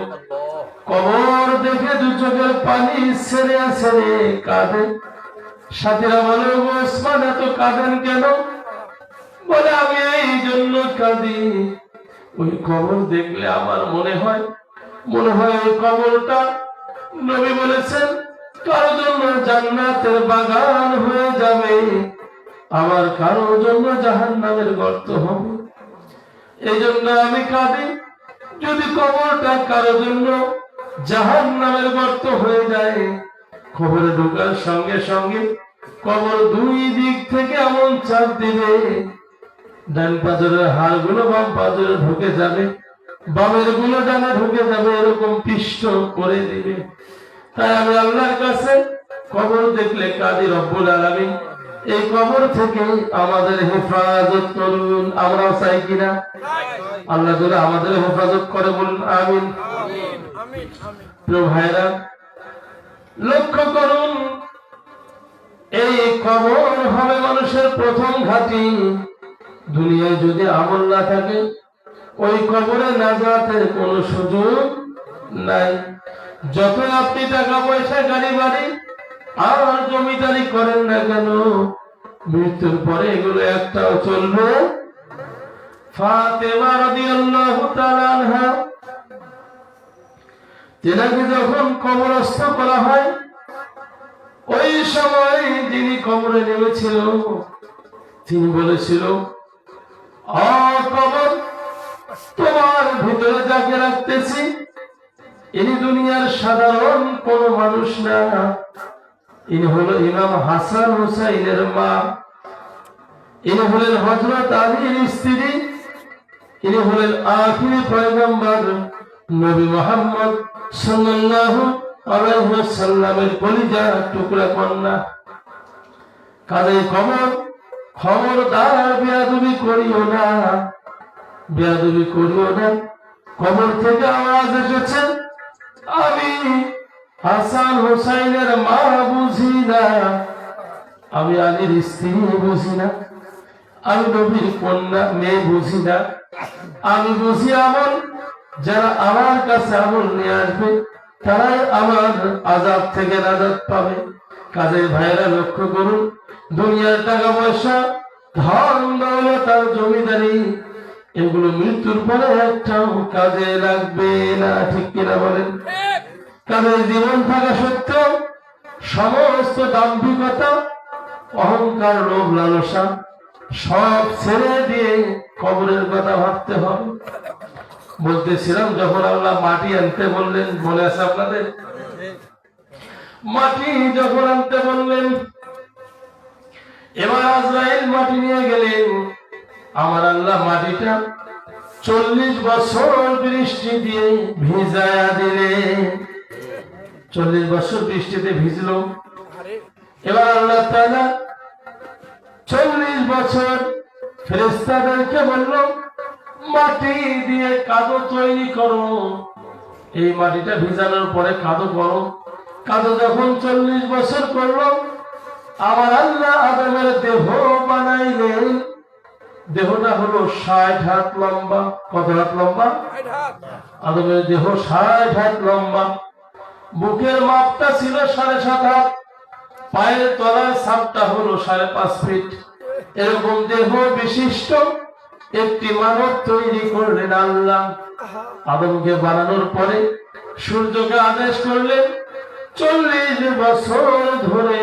কবর দেখে দু চোখের পানি ছেড়ে ছেড়ে কাঁদে। সাথীরা বলে, ওসমান এত কাঁদেন কেন? বলে, আমি এই জন্য কাঁদি, ওই কবর দেখলে আমার মনে হয় ওই কবরটা নবী বলেছেন কারো জন্য জান্নাতের বাগান হয়ে যাবে, আমার কারো জন্য জাহান্নামের গর্ত হবে। এই জন্য আমি কাঁদি, যদি কবরটা কারো জন্য জাহান্নামের গর্ত হয়ে যায়, কবরে ঢোকার সঙ্গে সঙ্গে কবর দুই দিক থেকে এমন চাপ দিবে, ডান পাঁজরের হাড়গুলো বাম পাঁজরে ঢুকে যাবে, বামের গুলো ডানে ঢুকে যাবে, এরকম পিষ্ট করে দিবে। তাই আমি আল্লাহর কাছে কবর দেখলে কাঁদি, রব্বুল আলামিন এই কবর থেকে আমাদের হেফাজত করুন। আমরাও চাই কিনা? আল্লাহ তাআলা আমাদের হেফাজত করে, বলুন আমিন। প্রিয় ভাইরা, লক্ষ্য করুন, এই কবর হবে মানুষের প্রথম ঘাঁটি। দুনিয়ায় যদি আমল না থাকে, ওই কবরে নাজাতের কোনো সুযোগ নাই। যত আপনি টাকা পয়সা, গাড়ি বাড়ি আর জমিদারি করেন না কেন, মৃত্যুর পরে এগুলো একটাও চলবে। ফাতেমা রাদিয়াল্লাহু তাআলা আনহা, তেনাকে যখন কবরস্থ করা হয়, ওই সময় যিনি কবরে নেমেছিল তিনি বলেছিল, কবর, তোমার ভিতরে যাকে রাখতেছি ইনি দুনিয়ার সাধারণ কোন মানুষ না, ইনি হলো ইমাম হাসান হুসাইনের মা, ইনি হলেন হযরত আলীর স্ত্রী, ইনি হলেন আখিরি পয়গম্বর নবী মুহাম্মদ সাল্লাল্লাহু আলাইহি ওয়াসাল্লামের কলিজার টুকরা কন্যা। কাজে কবর, খবরদার বেয়াদবি করিও না, বেয়াদবি করিও না। কবর থেকে আওয়াজ এসেছে, আমি হাসান হুসাইনের মা বুঝি না, আমি আলীর স্ত্রী বুঝি না, আমি নবীর কন্যা মেয়ে বুঝি না, আমি বুঝি আমল। যারা আমার কাছে আমল নিয়ে আসবে তারাই আমার আযাব থেকে নাজাত পাবে। কাজে ভাইরা লক্ষ্য করুন, দুনিয়ার টাকা পয়সা, ধন দৌলত আর জমিদারি, এগুলো মৃত্যুর পরে একটাও কাজে লাগবে না, ঠিক কিনা বলেন? কাজে জীবন থাকা সত্ত্বেও সমস্ত দাম্ভিকতা, অহংকার, লোভ লালসা সব ছেড়ে দিয়ে কবরের কথা ভাবতে হবে। বলতেছিলাম, যখন আল্লাহ মাটি আনতে বললেন, মনে আছে আপনাদের? মাটি যখন আনতে বললেন, এবার আজরাইল মাটি নিয়ে গেলেন। আমার আল্লাহ মাটিটা 40 বছর বৃষ্টি দিয়ে ভিজায়া দিলেন। 40 বছর বৃষ্টিতে ভিজলো। এবার আল্লাহ তাআলা 40 বছর ফেরেশতাদেরকে বলল, মাটি দিয়ে কাদো তৈরি করো, এই মাটিটা ভিজানোর পরে কাদো করো। কাদো যখন 40 বছর করলো, আমার আল্লাহ আদমের দেহ বানাইলেন। দেহটা হলো 60 হাত লম্বা। কত হাত লম্বা? আদমের দেহ 60 হাত লম্বা। বুকের মাপটা ছিল 7.5 হাত, পায়ের তলার ছাপটা হলো 5.5 ফিট। এরকম দেহ বিশিষ্ট একটি মানব তৈরি করলেন আল্লাহ। আদমকে বানানোর পরে সূর্যকে আদেশ করলেন 40 বছর ধরে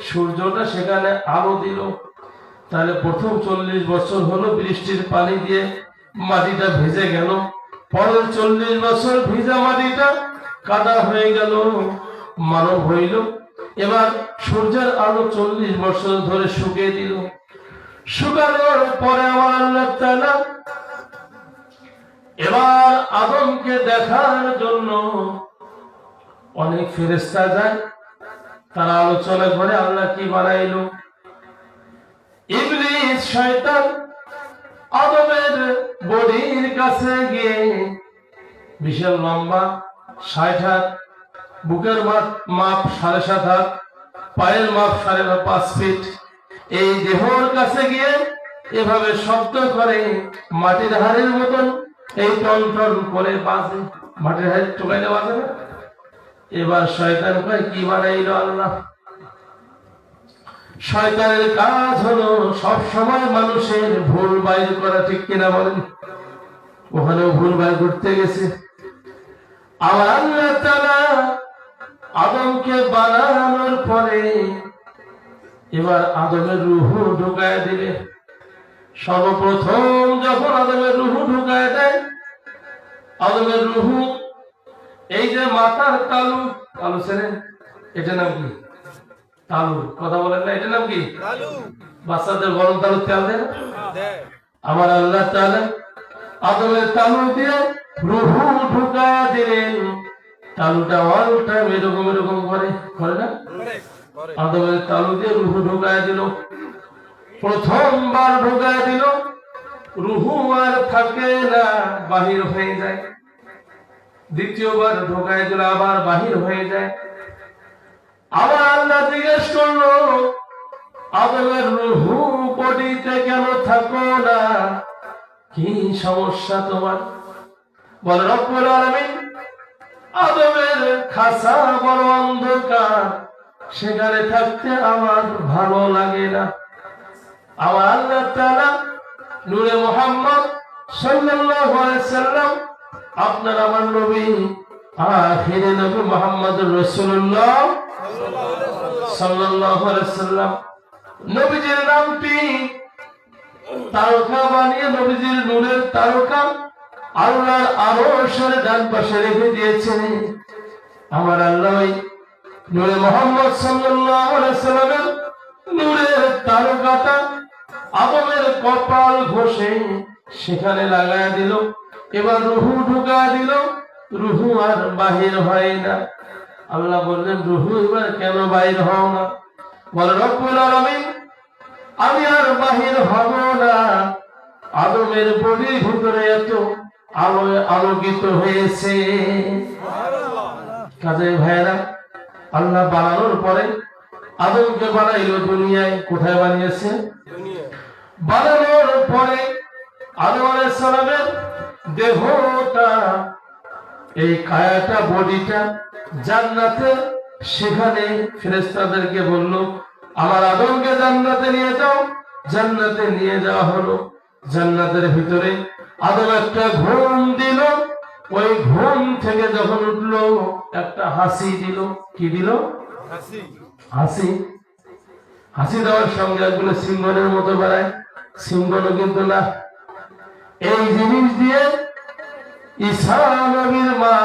সূর্যটা সেখানে আলো দিল। তাহলে প্রথম 40 বছর হলো বৃষ্টির পানি দিয়ে মাটিটা ভিজে গেল, পরের 40 বছর ভিজা মাটিটা কাদা হয়ে গেল, মানব হইল। এবার সূর্যের আলো 40 বছর ধরে শুকিয়ে দিল। শুকানোর পরে আমার আল্লাহ তাআলা এবার আদমকে দেখার জন্য অনেক ফেরেশতা যায়, তারা আলোচনা করে আল্লাহ কি বানাইলো। ইবলিস শয়তান আদমের বডির কাছে গিয়ে বিশাল লম্বা 60 হাত, বুকের মাপ 7.5 হাত, পায়ের মাপ 5.5 ফিট, এই দেহর কাছে গিয়ে এভাবে শব্দ করে মাটির হাড়ের মতন এই টন টন করে বাজে, মাটির হাড় টোকাইলে বাজে না। এবার শয়তান কয় কি বানাইলো আল্লাহ। শয়তানের কাজ হলো সব সময় মানুষের ভুল বাইর করা, ঠিক কিনা বলেন? ওখানেও ভুল বাইর করতে গেছে। আমার আল্লাহ তাআলা আদমকে বানানোর পরে এবার আদমের রূহ ঢুকায় দিবে। সর্বপ্রথম যখন আদমের রূহ ঢুকায় দেয়, আদমের রূহ এই যে মাথার তালু, তালু ছেড়ে এটা নাম কি? তালু। কথা বলেন না, এটা নাম কি? বাচ্চাদের গরম তালু তেল দেয় না? আমার আল্লাহ তাআলা আদমের তালু দিয়ে রূহ ঢুকায় দিলেন। তালুটা অল টাইম এরকম এরকম করে না? আদমের তালু দিয়ে রূহ ঢুকায় দিল। প্রথমবার ঢুকায় দিল, রূহ আর থাকে না, বাহির হয়ে যায়। দ্বিতীয়বার ঢুকায় দিল, আবার বাহির হয়ে যায়। আবার আল্লাহ জিজ্ঞেস করলো, আদমের রূহ বডিতে কেন থাকো না? কি সমস্যা তোমার? বলে রব্বুল আলামিন, আদমের খাসা বড় অন্ধকার, সেখানে থাকতে আমার ভালো লাগে না। আমার আল্লাহ তাআলা নূরে মুহাম্মদ সাল্লাল্লাহু আলাইহি সাল্লাম, আপনার আমার নবী আখিরে নবী মুহাম্মদুর রাসূলুল্লাহ সাল্লাল্লাহু আলাইহি সাল্লাম, নবীজির নামটি তারকা বানিয়ে নবীজির নূরের তারকা আল্লাহর আরশের ডান পাশে রেখে দিয়েছেন। আমার আল্লাহ নূরে মুহাম্মদ সাল্লাল্লাহু আলাইহি সাল্লামের নূরের তারকাটা আদমের কপাল ঘষে সেখানে লাগায় দিল। এবার রূহ ঢুকায় দিল, রূহ আর বাহির হয় না। আল্লাহ বললেন, রূহ এবার কেন বাহির হও না? বলে রব্বুল আলামিন, আমি আর বাহির হব না। আদমের বডির ভিতরে এত আলোয় আলোকিত হয়েছে। কাজে ভাইরা, আল্লাহ বানানোর পরে আদমকে বানাইলো দুনিয়ায়। কোথায় বানিয়েছে? বানানোর পরে আদম আলাইহিস সালামের দেহটা, এই কায়াটা, বডিটা জান্নাতে, সেখানে ফেরেশতাদেরকে বলল, আমার আদমকে জান্নাতে নিয়ে যাও। জান্নাতে নিয়ে যাওয়া হলো। জান্নাতের ভিতরে আদম একটা ঘুম দিল। ওই ঘুম থেকে যখন উঠলো, একটা হাসি দিল। কি দিল? হাসি। হাসি দেওয়ার সঙ্গে একগুলো সিংহনের মতো বেড়ায়, সিংহনও কিন্তু না। এই জিনিস দিয়ে ঈসা নবীর মা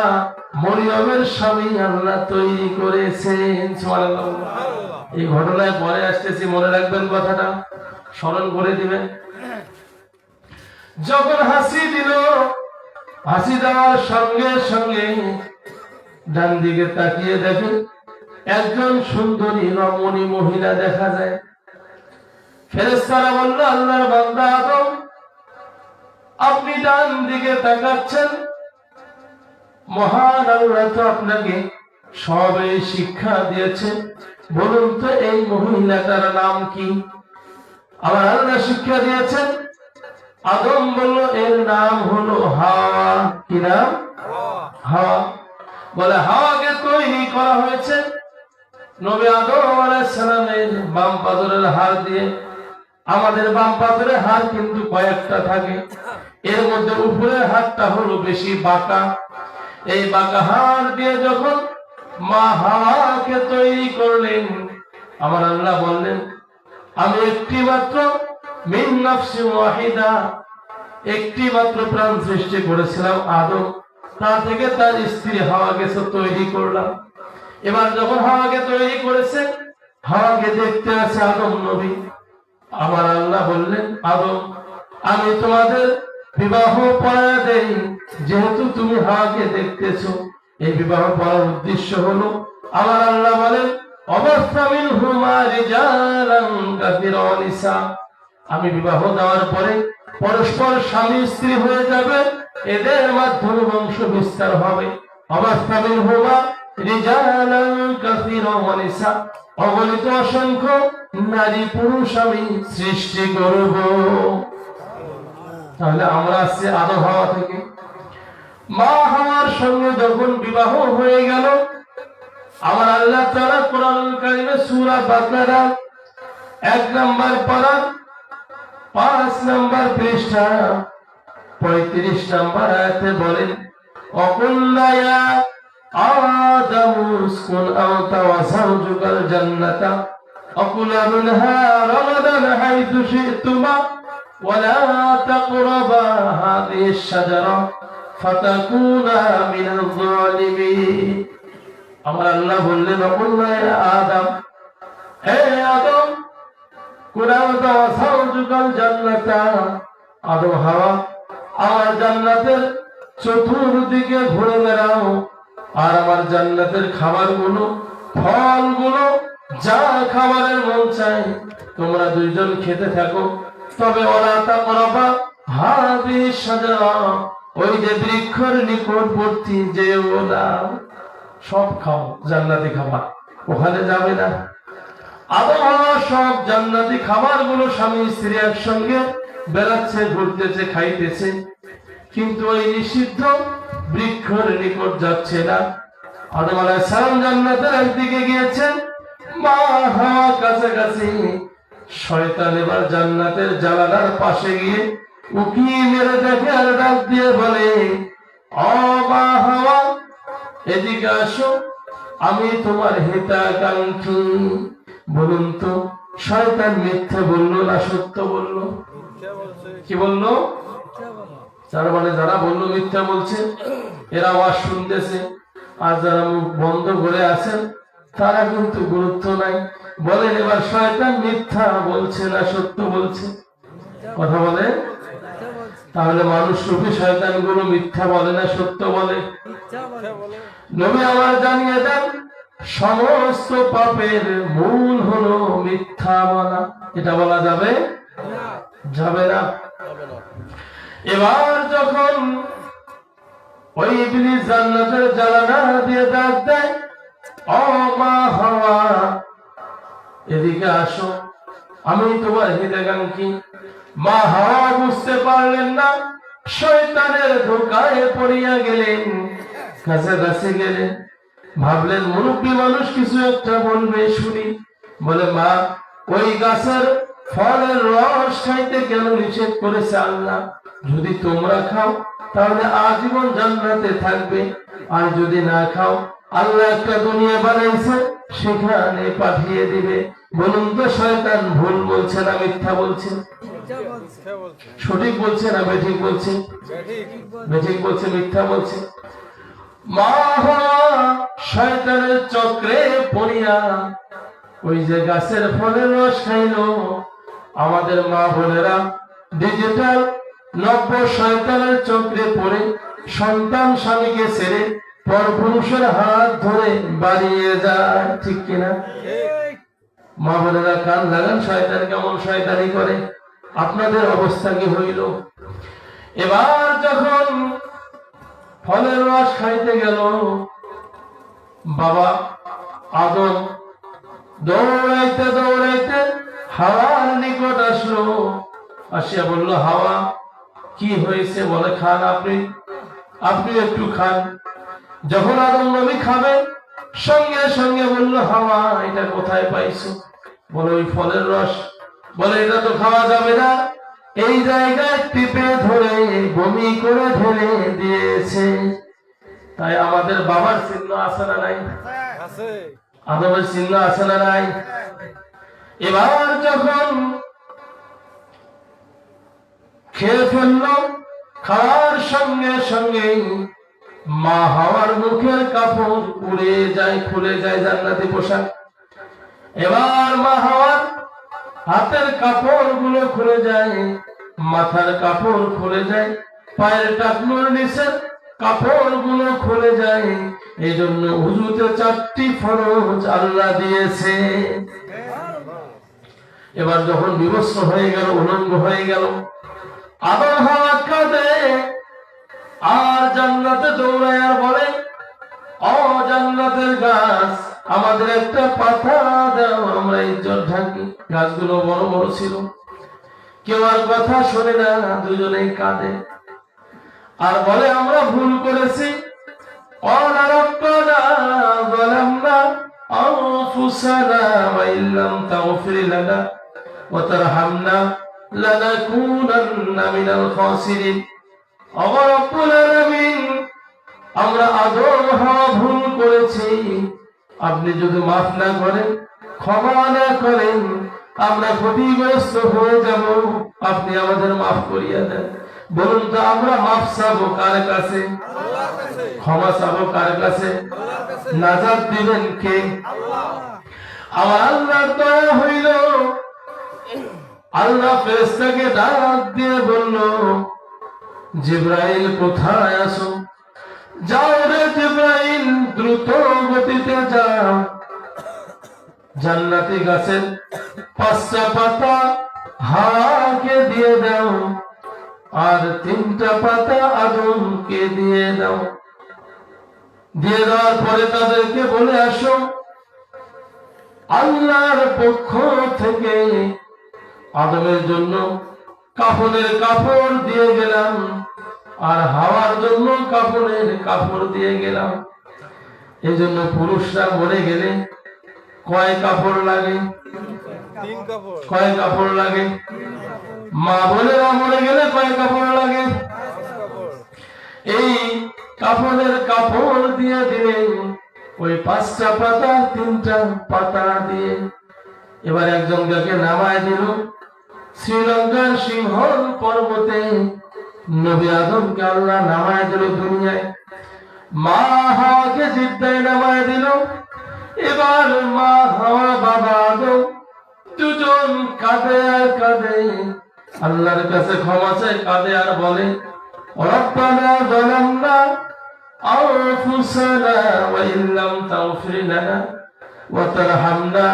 মরিয়মের স্বামী আল্লাহ তৈরি করেছেন। সুবহানাল্লাহ। এই ঘটনায় পরে আসতেছি, মনে রাখবেন কথাটা, স্মরণ করে দিবেন। যখন হাসি দিল, হাসি দেওয়ার সঙ্গে সঙ্গে ডান দিকে তাকিয়ে দেখে একজন সুন্দরী রমণী মহিলা দেখা যায়। ফেরেশতারা বলল, আল্লাহর বান্দা আদম, আপনি ডান দিকে তাকাচ্ছেন, মহান আল্লাহ তো আপনাকে সবে শিক্ষা দিয়েছেন, বলুন তো এই মহিলাটার নাম কি? আমার আল্লাহ শিক্ষা দিয়েছেন। আদম বলল, এর নাম হলো হাওয়া। কি নাম? হাওয়া। বলে, হাওয়াকে তৈরি করা হয়েছে নবী আদম আলাইহিস সালামের বাম পাজরের হাড় দিয়ে। আমাদের বাম পাথরের হাত কিন্তু কয়েকটা থাকে, এর মধ্যে উপরের হাতটা হলো বেশি বাঁকা। এই বাঁকা হাত দিয়ে যখন মা হাওয়াকে তৈরি করলেন, আমার আল্লাহ বললেন, আমি একটি মাত্র মিন নাফসি ওয়াহিদা, একটি মাত্র প্রাণ সৃষ্টি করেছিলাম আদম, তা থেকে তার স্ত্রী হাওয়াকে তৈরি করলাম। এবার যখন হাওয়াকে তৈরি করেছেন, হাওয়াকে দেখতে আছে আদম নবী। আমার আল্লাহ বললেন, আদম, আমি তোমাদের বিবাহ পড়ায়া দেই, যেহেতু তুমি হাওয়াকে দেখতেছো। এই বিবাহ পড়ার উদ্দেশ্য হলো, আমার আল্লাহ বলেন, অবস্থামিনহুমা রিজালান কাসীরা ওয়া নিসা, আমি বিবাহ দেওয়ার পরে পরস্পর স্বামী স্ত্রী হয়ে যাবে, এদের মাধ্যমে বংশ বিস্তার হবে। অবস্থামিনহুমা রিজালান কাসীরা ওয়া নিসা, অগণিত অসংখ্য নারী পুরুষ আমি সৃষ্টি করব। তাহলে আমরা আসছি আদম হাওয়া থেকে। মা হাওয়ার সঙ্গে যখন বিবাহ হয়ে গেল, আমার আল্লাহ তাআলা কোরআনুল কারীমে সূরা বাকারা 1 নম্বর পারা 5 নম্বর পৃষ্ঠা 35 নম্বর আয়াতে বলেন, অকুল্লা ইয়া আদামু উসকুন আনতা ওয়া যাওজুকাল জান্নাতা অকুলা মিনহা রাগাদান হাইথু শি'তুমা ওয়া লা তাকরাবা হাযিহিশ শাজারা ফাতাকুনা মিনাল যালিমিন। আমার আল্লাহ বললেন, অকুল্লা ইয়া আদম, হে আদম, কুলা যাওজুকাল জান্নাতা, আদম হাওয়া, আমার জান্নাতের চতুর্দিকে ঘুরে বেড়াও, আর আমার জান্নাতের খাবারগুলো, ফলগুলো, যা খাবারের মন চায় তোমরা দুইজন খেতে থাকো। তবে ওয়ালা তাকরাবা হাযিহিশ শাজারা, ওই যে বৃক্ষের নিকটবর্তী যেও না। সব খাও জান্নাতি খাবার, ওখানে যাবে না। আদম হাওয়া সব জান্নাতি খাবারগুলো স্বামী স্ত্রী একসঙ্গে বেড়াচ্ছে, ঘুরতেছে, খাইতেছে, কিন্তু ওই নিষিদ্ধ বৃক্ষের নিকট যাচ্ছে না। আদম আলাইহিস সালাম জান্নাতের একদিকে গিয়েছেন, মা হাওয়া কাছাকাছি। শয়তান এবার জান্নাতের জানালার পাশে গিয়ে উকি মেরে দেখে আর ডাক দিয়ে বলে, ও মা হাওয়া, এদিকে আসো, আমি তোমার হিতাকাঙ্ক্ষী। বলুন তো, শয়তান মিথ্যা বললো না সত্য বললো? কি বললো? তার মানে যারা বললো মিথ্যা বলছে, এরা আওয়াজ শুনতেছে, আর যারা মুখ বন্ধ করে আছেন তারা কিন্তু গুরুত্ব নাই। বলেন এবার শয়তান মিথ্যা বলছে না সত্য বলছে? কথা বলে। তাহলে মানুষ রূপী শয়তান গুলো মিথ্যা বলে না সত্য বলে? নবী আমার জানিয়ে দেন, সমস্ত পাপের মূল হলো মিথ্যা বলা। এটা বলা যাবে? যাবে না। এবার যখন ওই ইবলিস জান্নাতের জানালা দিয়ে ডাক দেয়, ও মা হাওয়া, এদিকে আসো, আমি তোমার হিতাকাঙ্ক্ষী। মা হাওয়া বুঝতে পারলেন না, শয়তানের ধোঁকায় পড়িয়া গেলেন, কাছাকাছি গেলেন, ভাবলেন মুরব্বী মানুষ কিছু একটা বলবে, শুনি। বলে, মা, ওই গাছের ফলের রস খাইতে কেন নিষেধ করেছে আল্লাহ? যদি তোমরা খাও তাহলে আজীবন জান্নাতে থাকবে, আর যদি না খাও আল্লাহ একটা দুনিয়া বানাইছে, সেখানে পাঠিয়ে দিবে। বলুন তো, শয়তান ভুল বলছে না মিথ্যা বলছে? সঠিক বলছে না বেঠিক বলছে? বেঠিক বলছে, মিথ্যা বলছে। মা হাওয়া শয়তানের চক্রে পড়িয়া ওই যে গাছের ফলের রস খাইলো। আমাদের মা বোনেরা ডিজিটাল নব্য শয়তানের চক্রে পড়ে সন্তান স্বামীকে ছেড়ে পরপুরুষের হাত ধরে বাড়িয়ে যায়, ঠিক কিনা? মা বোনেরা কান লাগান, শয়তান কেমন শয়তানি করে। আপনাদের অবস্থা কি হইল? এবার যখন ফলের রস খাইতে গেল, বাবা আদম দৌড়াইতে দৌড়াইতে হাওয়ার নিকট আসলো। আসিয়া বলল, হাওয়া, কি হয়েছে? বলে, খান আপনি, আপনি একটু খান। যখন আদম নবী খাবে, সঙ্গে সঙ্গে বলল, হাওয়া, এটা কোথায় পাইছো? বলে, ওই ফলের রস বলে এটা তো খাওয়া যাবে না, এই জায়গায় টিপে ধরে বমি করে ঢেলে দিয়েছে। তাই আমাদের বাবার চিহ্ন আছে না নাই? আদমের চিহ্ন আছে না নাই? এবার যখন খেয়ে ফেললো, খাওয়ার সঙ্গে সঙ্গে মা হাওয়ার মুখের কাপড় উড়ে যায়, খুলে যায় জান্নাতি পোশাক। এবার মা হাওয়ার হাতের কাপড় গুলো খুলে যায়, মাথার কাপড় খুলে যায়, পায়ের টাকনুর নিচের কাপড় গুলো খুলে যায়। এই জন্য উযুতে 4টি ফরজ আল্লাহ দিয়েছে। এবার যখন বিবস্ত্র হয়ে গেল, উলঙ্গ হয়ে গেল, আদম হাওয়া কাঁদে আর জান্নাতে দৌড়ায় আর বলে, ও জান্নাতের গাছ, আমাদের একটা পাতা দাও, আমরা ইজ্জত ঢাকি। গাছগুলো বড় বড় ছিল, কেউ আর কথা শোনে না, দুজনেই কাঁদে আর বলে আমরা ভুল করেছি। ক্বালা রাব্বানা যালামনা আনফুসানা ওয়া ইল্লাম তাগফির লানা ওয়া তারহামনা লানাকুনান্না মিনাল খাসিরিন। ও রব্বুল আলামিন, আমরা আদম হাওয়া ভুল করেছি, আপনি যদি মাফ না করেন, ক্ষমা না করেন, আমরা ক্ষতিগ্রস্ত হয়ে যাব, আপনি আমাদের মাফ করিয়া দেন। বলুন তো আমরা মাফ চাবো কার কাছে? ক্ষমা চাবো কার কাছে? নাজাত দিবেন কে? আমার আল্লাহর দয়া হইল, আল্লাহ ফেরেশতাকে ডাক দিয়ে বলল, জিবরাইল কোথায় আছো? যাও রে জিবরাইল, দ্রুত গতিতে যাও, জান্নাতি গাছের 5টা পাতা হাওয়াকে দিয়ে দাও আর 3টা পাতা আদমকে দিয়ে দাও। দিয়ে দেওয়ার পরে তাদেরকে বলে আসো, আল্লাহর পক্ষ থেকে আদমের জন্য কাফনের কাপড় দিয়ে গেলাম আর হাওয়ার জন্য কাফনের কাপড় দিয়ে গেলাম। এই জন্য পুরুষরা মরে গেলে কয় কাপড় লাগে? 3 কাপড়। কয় কাপড় লাগে? মা বোনেরা মরে গেলে কয় কাপড় লাগে? 5 কাপড়। এই কাফনের কাপড় দিয়ে দিলেন ওই 5টা পাতা 3টা পাতা দিয়ে। এবার একজনকে নামায় দিল শ্রীলঙ্কার সিংহল পর্বতে। নবী আদমকে আল্লাহ নামায় দিল দুনিয়ায়, মা হাওয়াকে জিদ্দায় নামায় দিল। এবার মা হাওয়া বাবা আদম দুজন কাঁদে আর কাঁদে, আল্লাহর কাছে ক্ষমা চায়, কাঁদে আর বলে, রব্বানা যালামনা আনফুসানা ওয়া ইল্লাম তাগফির লানা ওয়া তারহামনা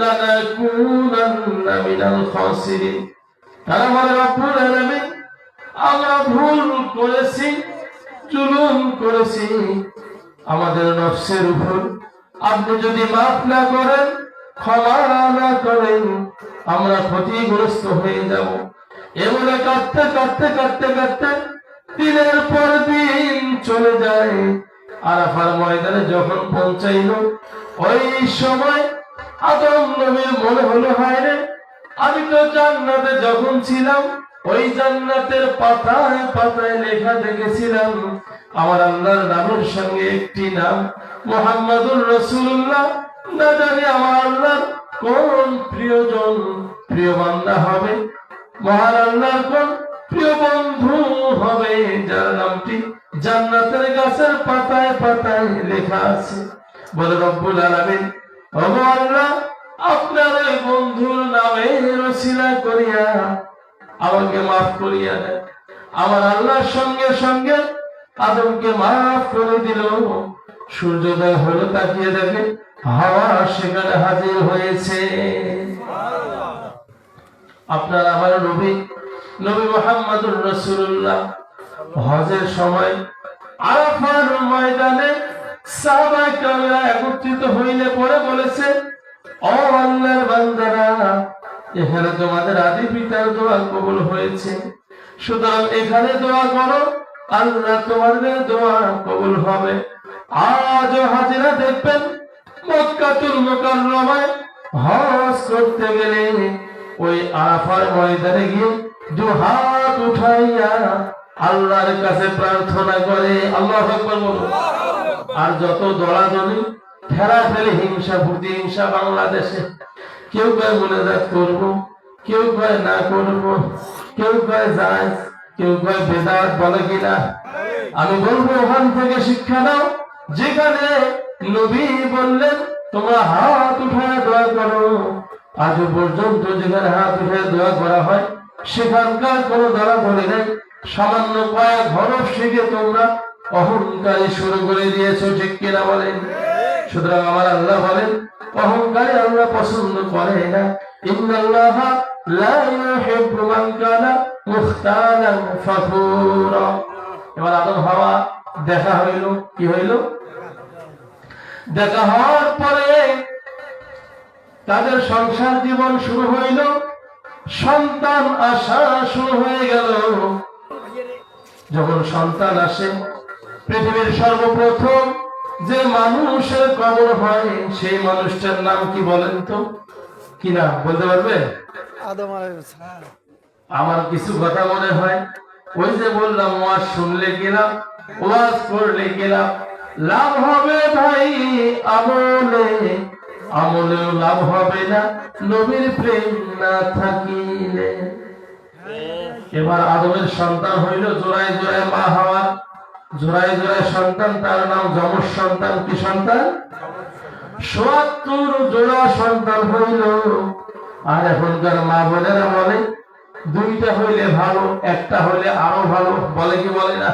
লানাকুনান্না মিনাল খাসিরিন। তারা বলে, রব্বুল আলামিন, আমরা ভুল করেছি, জুলুম করেছি আমাদের নফসের উপর, আপনি যদি মাফ না করেন, ক্ষমা না করেন, আমরা ক্ষতিগ্রস্ত হয়ে যাব। এমনে কাঁদতে কাঁদতে কাঁদতে কাঁদতে দিনের পর দিন চলে যায়। আরাফার ময়দানে যখন পৌঁছাইল, ওই সময় আদম নবীর মনে হলো, হায় রে, আমি তো জান্নাতে যখন ছিলাম, ওই জান্নাতের পাতায় পাতায় লেখা দেখেছিলাম আমার আল্লাহর নামের সঙ্গে একটি নাম মুহাম্মাদুর রাসূলুল্লাহ। না জানি আমার আল্লাহর কোন প্রিয়জন, প্রিয় বান্দা হবে, মহান আল্লাহর কোন প্রিয় বন্ধু হবে, যার নামটি জান্নাতের গাছের পাতায় পাতায় লেখা আছে। বলে, রব্বুল আলামিন, ওগো আল্লাহ, আপনার ওই বন্ধুর নামে রসিলা করিয়া আমাকে মাফ করিয়া দেন। আমার আল্লাহর সঙ্গে সঙ্গে আদমকে মাফ করে দিল। সূর্যোদয় হলো, তাকিয়ে দেখে হাওয়া সেখানে হাজির হয়েছে। আপনার আমার নবী মুহাম্মাদুর রাসূলুল্লাহ হজের সময় আরাফার ময়দানে সাহাবায়ে কেরামরা একত্রিত হইলে পরে বলেছে, ও আল্লাহর বান্দারা, এখানে তোমাদের আদি পিতার দোয়া কবুল হয়েছে, সুতরাং এখানে দোয়া করো, আল্লাহ তোমাদের দোয়া কবুল হবে। আজও হাজিরা দেখবেন মক্কাতুল মুকাররমায় হজ করতে গেলে ওই আরাফার ময়দানে গিয়ে দু হাত উঠাইয়া আল্লাহর কাছে প্রার্থনা করে, আল্লাহু আকবার বলো। আর যত দলাদলি ঠেলাঠেলি হিংসা প্রতিহিংসা বাংলাদেশে, কেউ কয় মুনাজাত করব, কেউ কয় না করব, কেউ কয় যায়, কেউ কয় বেদাত, বলে কিনা? আমি বলবো ওখান থেকে শিক্ষা নাও, যেখানে নবী বললেন তোমরা হাত উঠায় দোয়া করো, আজ পর্যন্ত যেখানে হাত উঠায় দোয়া করা হয় সেখানকার কোনো দলাদলি নেই। সামান্য কয়েক হরফ শিখে তোমরা অহংকারী শুরু করে দিয়েছো, ঠিক কিনা বলেন? সুতরাং আমার আল্লাহ বলেন অহংকারী আল্লাহ পছন্দ করে না। ইন্নাল্লাহা লা ইউহিব্বু মান কানা মুখতালান ফাখুরা। এবার আদম হাওয়া দেখা হইল, কি হইল? দেখা হওয়ার পরে তাদের সংসার জীবন শুরু হইল, সন্তান আসা শুরু হয়ে গেল। যখন সন্তান আসে, পৃথিবীর সর্বপ্রথম যে মানুষের কবর হয় সেই মানুষটার নাম কি বলেন তো? কি নাম বলতে পারবে? আদম আলাইহিস সালাম। আমার কিছু কথা মনে হয়, ওই যে বললাম ওয়াজ শুনলে গেলাম, ওয়াজ করলে গেলাম, লাভ হবে ভাই আমলে, আমলেও লাভ হবে না নবীর প্রেম না থাকিলে। এবার আদমের সন্তান হইল জোড়ায় জোড়ায় মা হাওয়া, জোড়ায় জোড়ায় সন্তান, তার নাম যমজ সন্তান। কি সন্তান? ৭৭ জোড়া সন্তান হইল। আর এখনকার মা বোনেরা বলে দুইটা হইলে ভালো, একটা হইলে আরো ভালো, বলে কি বলে না?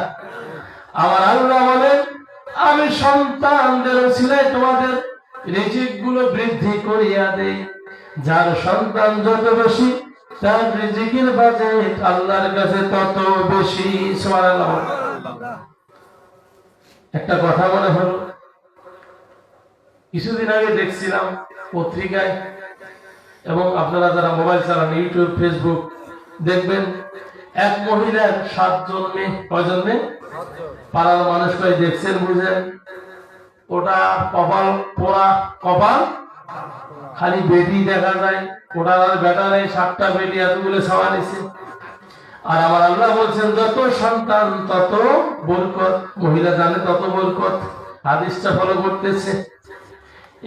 আমার আল্লাহ বলে আমি সন্তানদের ছিলাই তোমাদের রিজিক গুলো বৃদ্ধি করিয়া দেই। যার সন্তান যত বেশি তার রিজিকের বাজেট আল্লাহর কাছে তত বেশি। সুবহানাল্লাহ। একটা কথা মনে হলো, কিছুদিন আগে দেখছিলাম পত্রিকায়, এবং আপনারা যারা মোবাইল চালান ইউটিউব ফেসবুক দেখবেন, এক মহিলার 7 জন মেয়ে, কয়জন মেয়ে? পাড়ার মানুষ কয় দেখছেন বুঝেন, ওটা কপাল পোড়া, কপাল খালি বেটি দেখা যায়, ওটার আর বেটা নেই, 7টা বেটি এতগুলো ছাওয়া নিছে। আর আমার আল্লাহ বলছেন যত সন্তান তত বরকত, মহিলা জানে তত বরকত, হাদিসটা ফলো করতেছে।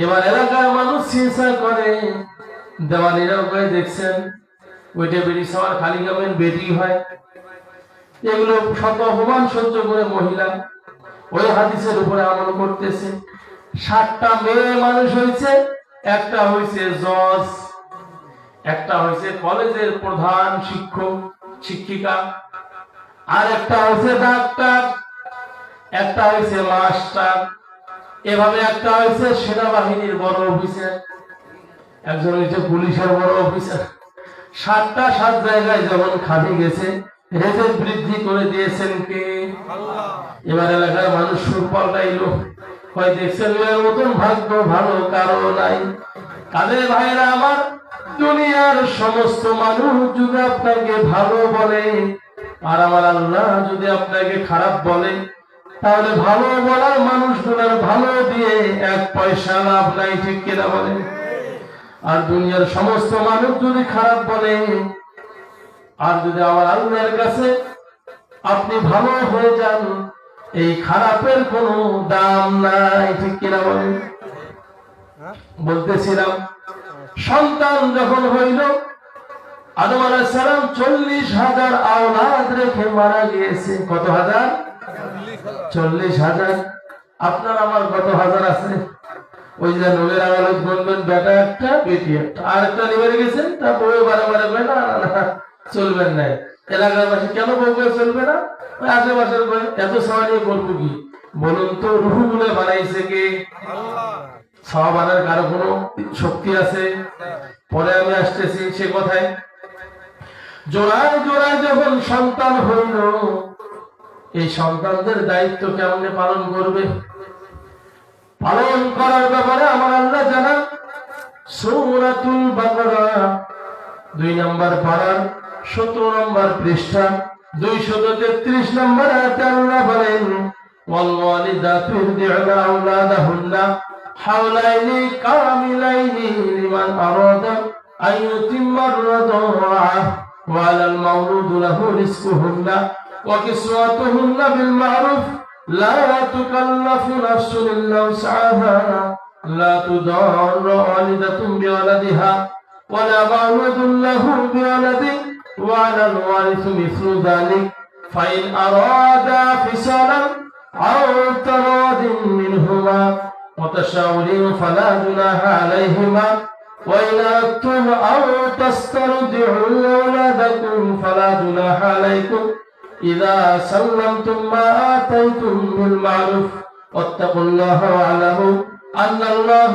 এবার এলাকার মানুষ চিন্তা করে, দেওয়ানিরাও কয়ে দেখছেন ওইটা বেটি ছাওয়ার খালি কেমন বেটি হয়, এগুলো শত অপমান সহ্য করে মহিলা ওই হাদিসের উপরে আমল করতেছে। 7টা মেয়ে মানুষ হয়েছে, একটা হয়েছে জজ, একটা হয়েছে কলেজের প্রধান শিক্ষক শিক্ষিকা, আর একটা হয়েছে ডাক্তার, একটা হয়েছে মাস্টার, এভাবে একটা হয়েছে সেনাবাহিনীর বড় অফিসার, একজন হয়েছে পুলিশের বড় অফিসার। 7টা 7 জায়গায় যখন খালি গেছে, রেজেক বৃদ্ধি করে দিয়েছেন কে? আল্লাহ। এবার এলাকার মানুষ সুর পাল্টাইলো, হয় দেখছেন এর মতন ভাগ্য ভালো কারো নাই। কাদের ভাইরা আমার, দুনিয়ার সমস্ত মানুষ যদি আপনাকে ভালো বলে আর আমার আল্লাহ যদি আপনাকে খারাপ বলে, তাহলে ভালো বলার মানুষগুলোর ভালো দিয়ে 1 পয়সা লাভ নাই, ঠিক কিনা বলে? আর দুনিয়ার সমস্ত মানুষ যদি খারাপ বলে আর যদি আমার আল্লাহর কাছে আপনি ভালো হয়ে যান, এই খারাপের কোনো দাম নাই, ঠিক কিনা বলে? বলতেছিলাম সন্তান যখন হইল, আদম আলাইহিস সালাম 40,000 আওলাদ রেখে মারা গিয়েছে। কত হাজার? 40,000। আপনার আমার কত হাজার আছে? ওই যে নবীর আওলাদ বলবেন বেটা একটা বেটি একটা, আর একটা নিয়ে গেছেন, তারপরে বারে বলে না না না চলবেন নাই। এলাকার বাসী কেন বউকে চলবে না? ওই আশেপাশের বলে এত ছাওয়া নিয়ে করবো কি? বলুন তো রুহু গুলো বানাইছে কে? আল্লাহ। ছাওয়া বানার কারো কোনো শক্তি আছে? পরে আমি আসতেছি সে কথায়। জোড়ায় জোড়ায় যখন সন্তান হইল, এই সন্তানদের দায়িত্ব কেমনে পালন করবে? পালন করার ব্যাপারে আমার আল্লাহ জানান সূরাতুল বাকারা 2 নম্বর পারার 17 নম্বর পৃষ্ঠা 233 নম্বর আয়াতে আল্লাহ বলেন, ওয়াল ওয়ালিদাতু ইরদি'না আওলাদাহুন্না হাওলাইনি কামিলাইনি লিমান আরাদা أن يتم الرضاعة وعلى المولود له رزقهن وكسوتهن بالمعروف لا تكلف نفس إلا وسعها لا تضار والدة بولدها ولا مولود له بولده وعلى الوارث مثل ذلك فإن أرادا فصالا أو تراض منهما وتشاور فلا جناح عليهما وإن أردتم أو تسترضعوا أولادكم فلا جناح عليكم إذا سلمتم ما آتيتم بالمعروف واتقوا الله واعلموا أن الله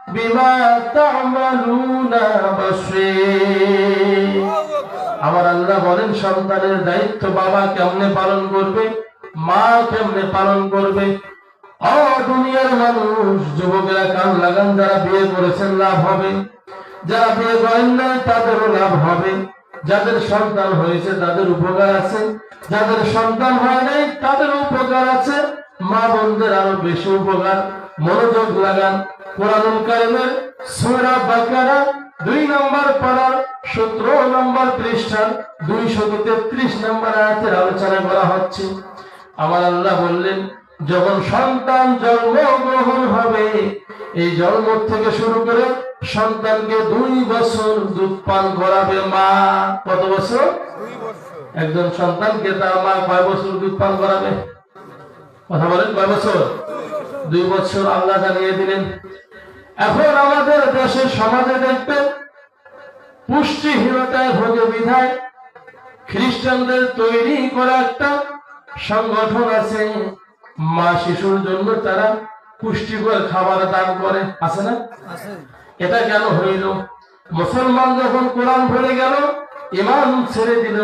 بما تعملون بصير আমার আল্লাহ বলেন সন্তানের দায়িত্ব বাবা কেমনে পালন করবে, মা কেমনে পালন করবে। ও দুনিয়ার মানুষ, যুবকেরা কান লাগান, যারা বিয়ে করেছেন লাভ হবে, যারা বিয়ে করেন নাই তাদেরও লাভ হবে। যাদের সন্তান হয়েছে তাদের উপকার আছে, যাদের সন্তান হয় নাই তাদের উপকার আছে। মা বোনদের আরো বেশি উপকার। মনোযোগ লাগান। কোরআনুল কারীমের সূরা বাকারা 2 নম্বর পারার 17 নম্বর পৃষ্ঠার 233 নম্বর আয়াতের আলোচনা করা হচ্ছে। আমার আল্লাহ বললেন, যখন সন্তান জন্মগ্রহণ হবে, এই জন্ম থেকে শুরু করে সন্তানকে 2 বছর দুধ পান করাবে মা। কত বছর? 2 বছর। একজন সন্তানকে তার মা কয় বছর দুধ পান করাবে? কথা বলেন, কয় বছর? 2 বছর আল্লাহ জানিয়ে দিলেন। এখন আমাদের দেশের সমাজে দেখবেন পুষ্টিহীনতায় ভোগে বিধায় খ্রিস্টানদের তৈরি করা একটা সংগঠন আছে, মা শিশুর জন্য তারা পুষ্টিকর খাবার দান করে, আছে না? আছে। এটা কেন হইল? মুসলমান যখন কোরআন ভুলে গেল, ঈমান ছেড়ে দিল,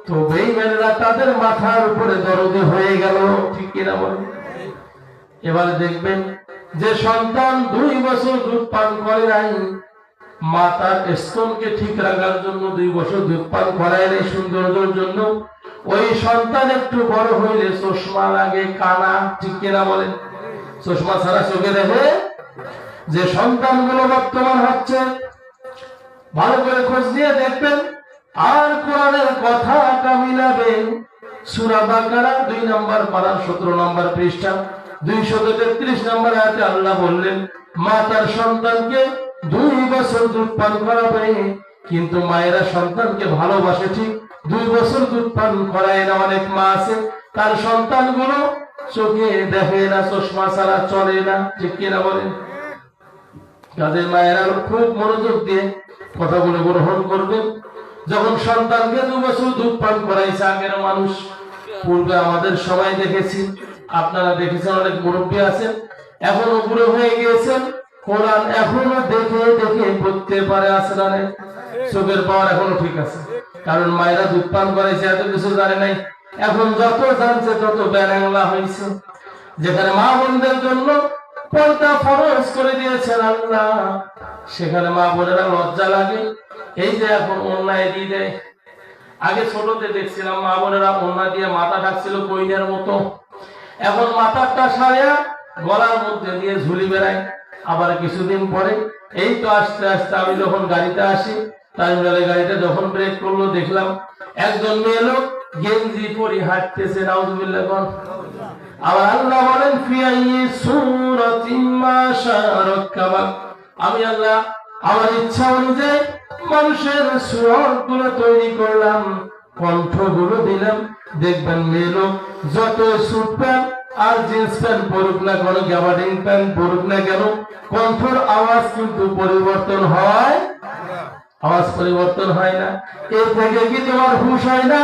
তো বেঈমানরা তাদের মাথার উপরে দরদি হয়ে গেল। ঠিক কিনা বলেন? এবারে দেখবেন যে সন্তান 2 বছর দুধ পান করে নাই, মা তার স্তনকে ঠিক রাখার জন্য 2 বছর দুধ পান করায় নাই সৌন্দর্যের জন্য, ওই সন্তান একটু বড় হইলে চশমা লাগে, কানা। ঠিক কিনা বলেন? চশমা ছাড়া চোখে দেখে যে সন্তানগুলো বর্তমান হচ্ছে, ভালো করে খোঁজ নিয়ে দেখবেন। আর কোরআনের কথাটা মিলাবেন। সূরা বাকারা 2 নম্বর পারা 17 নম্বর পৃষ্ঠা 233 নম্বর আয়াতে আল্লাহ বললেন, মা তার সন্তানকে 2 বছর দুধ পান করাবে। কিন্তু মায়েরা সন্তানকে ভালোবাসে ঠিক, 2 বছর দুধ পান করায় না। অনেক মা আছে তার সন্তানগুলো চোখে দেখে না, চশমা ছাড়া চলে না। ঠিক কিনা বলেন? তাদের মায়েরা খুব মনোযোগ দিয়ে কথাগুলো গ্রহণ করবেন। যখন সন্তানকে 2 বছর দুধ পান করাইছে আগের মানুষ, পূর্বে আমাদের সময় দেখেছি, আপনারা দেখেছেন, অনেক মুরব্বী আছেন, এখনো বুড়ো হয়ে গিয়েছেন, কোরআন এখনো দেখে দেখে পড়তে পারে, আছে না? চোখের পাওয়ার এখনো ঠিক আছে, কারণ মায়েরা দুধ পান করাইছে, এত কিছু জানে নাই। এখন যত জানছে তত ব্যাংলা হয়েছে। যেখানে মা বোনদের জন্য পর্দা ফরজ করে দিয়েছেন আল্লাহ, সেখানে মা বোনেরা লজ্জা লাগে। এই যে এখন অন্যায় দিয়ে দেয়। আগে ছোটতে দেখছিলাম মা বোনেরা ওড়না দিয়ে মাথা ঢাকছিল কইনের মতো, এখন মাথাটা সারিয়া গলার মধ্যে দিয়ে ঝুলি বেড়ায়। আবার কিছুদিন পরে এই তো আস্তে আস্তে আমি যখন গাড়িতে আসি, টাইমলালে গাড়িটা যখন ব্রেক করলো, দেখলাম একজন মেয়ে লোক গেঞ্জি পরে হাঁটতেছে। নাউজুবিল্লাহ কোন। আবার আল্লাহ বলেন, ফি আইয়ি সূরাতিন মা শারাকাবা, আমি আল্লাহ আমার ইচ্ছা অনুযায়ী মানুষের সুরগুলো তৈরি করলাম, কণ্ঠগুলো দিলাম। দেখবেন মেয়ে লোক যত স্যুট প্যান্ট আর জিন্স প্যান্ট পরুক না কেন, গ্যাবার্ডিং প্যান্ট পরুক না কেন, কণ্ঠর আওয়াজ কিন্তু পরিবর্তন হয়, আওয়াজ পরিবর্তন হয় না। এর থেকে কি তোমার হুঁশ হয় না?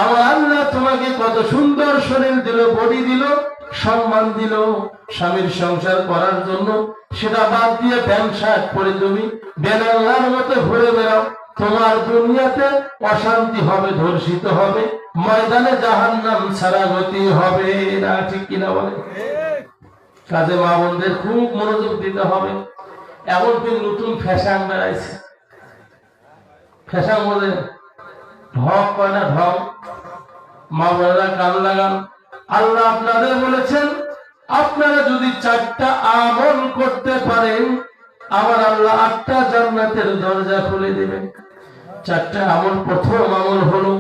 আমার আল্লাহ তোমাকে কত সুন্দর শরীর দিল, বডি দিল, সম্মান দিল স্বামীর সংসার করার জন্য, সেটা বাদ দিয়ে প্যান্ট শার্ট পরে তুমি বেনাল্লার মতো ঘুরে বেড়াও, তোমার দুনিয়াতে অশান্তি হবে, ধর্ষিত হবে, ময়দানে জাহান্নাম ছাড়া গতি হবে না। ঠিক কিনা বলে? কাজে মা বোনদের খুব মনোযোগ দিতে হবে। এমন কি নতুন ফ্যাশন বেড়াইছে, ফ্যাশন বলে ঢক কয় না, ঢক। মা বোনেরা কান লাগান। আল্লাহ আপনাদের বলেছেন, আপনারা যদি 4টা আমল করতে পারেন আমার আল্লাহ 8টা জান্নাতের দরজা খুলে দিবেন। 4টা আমল, প্রথম আমল হলো,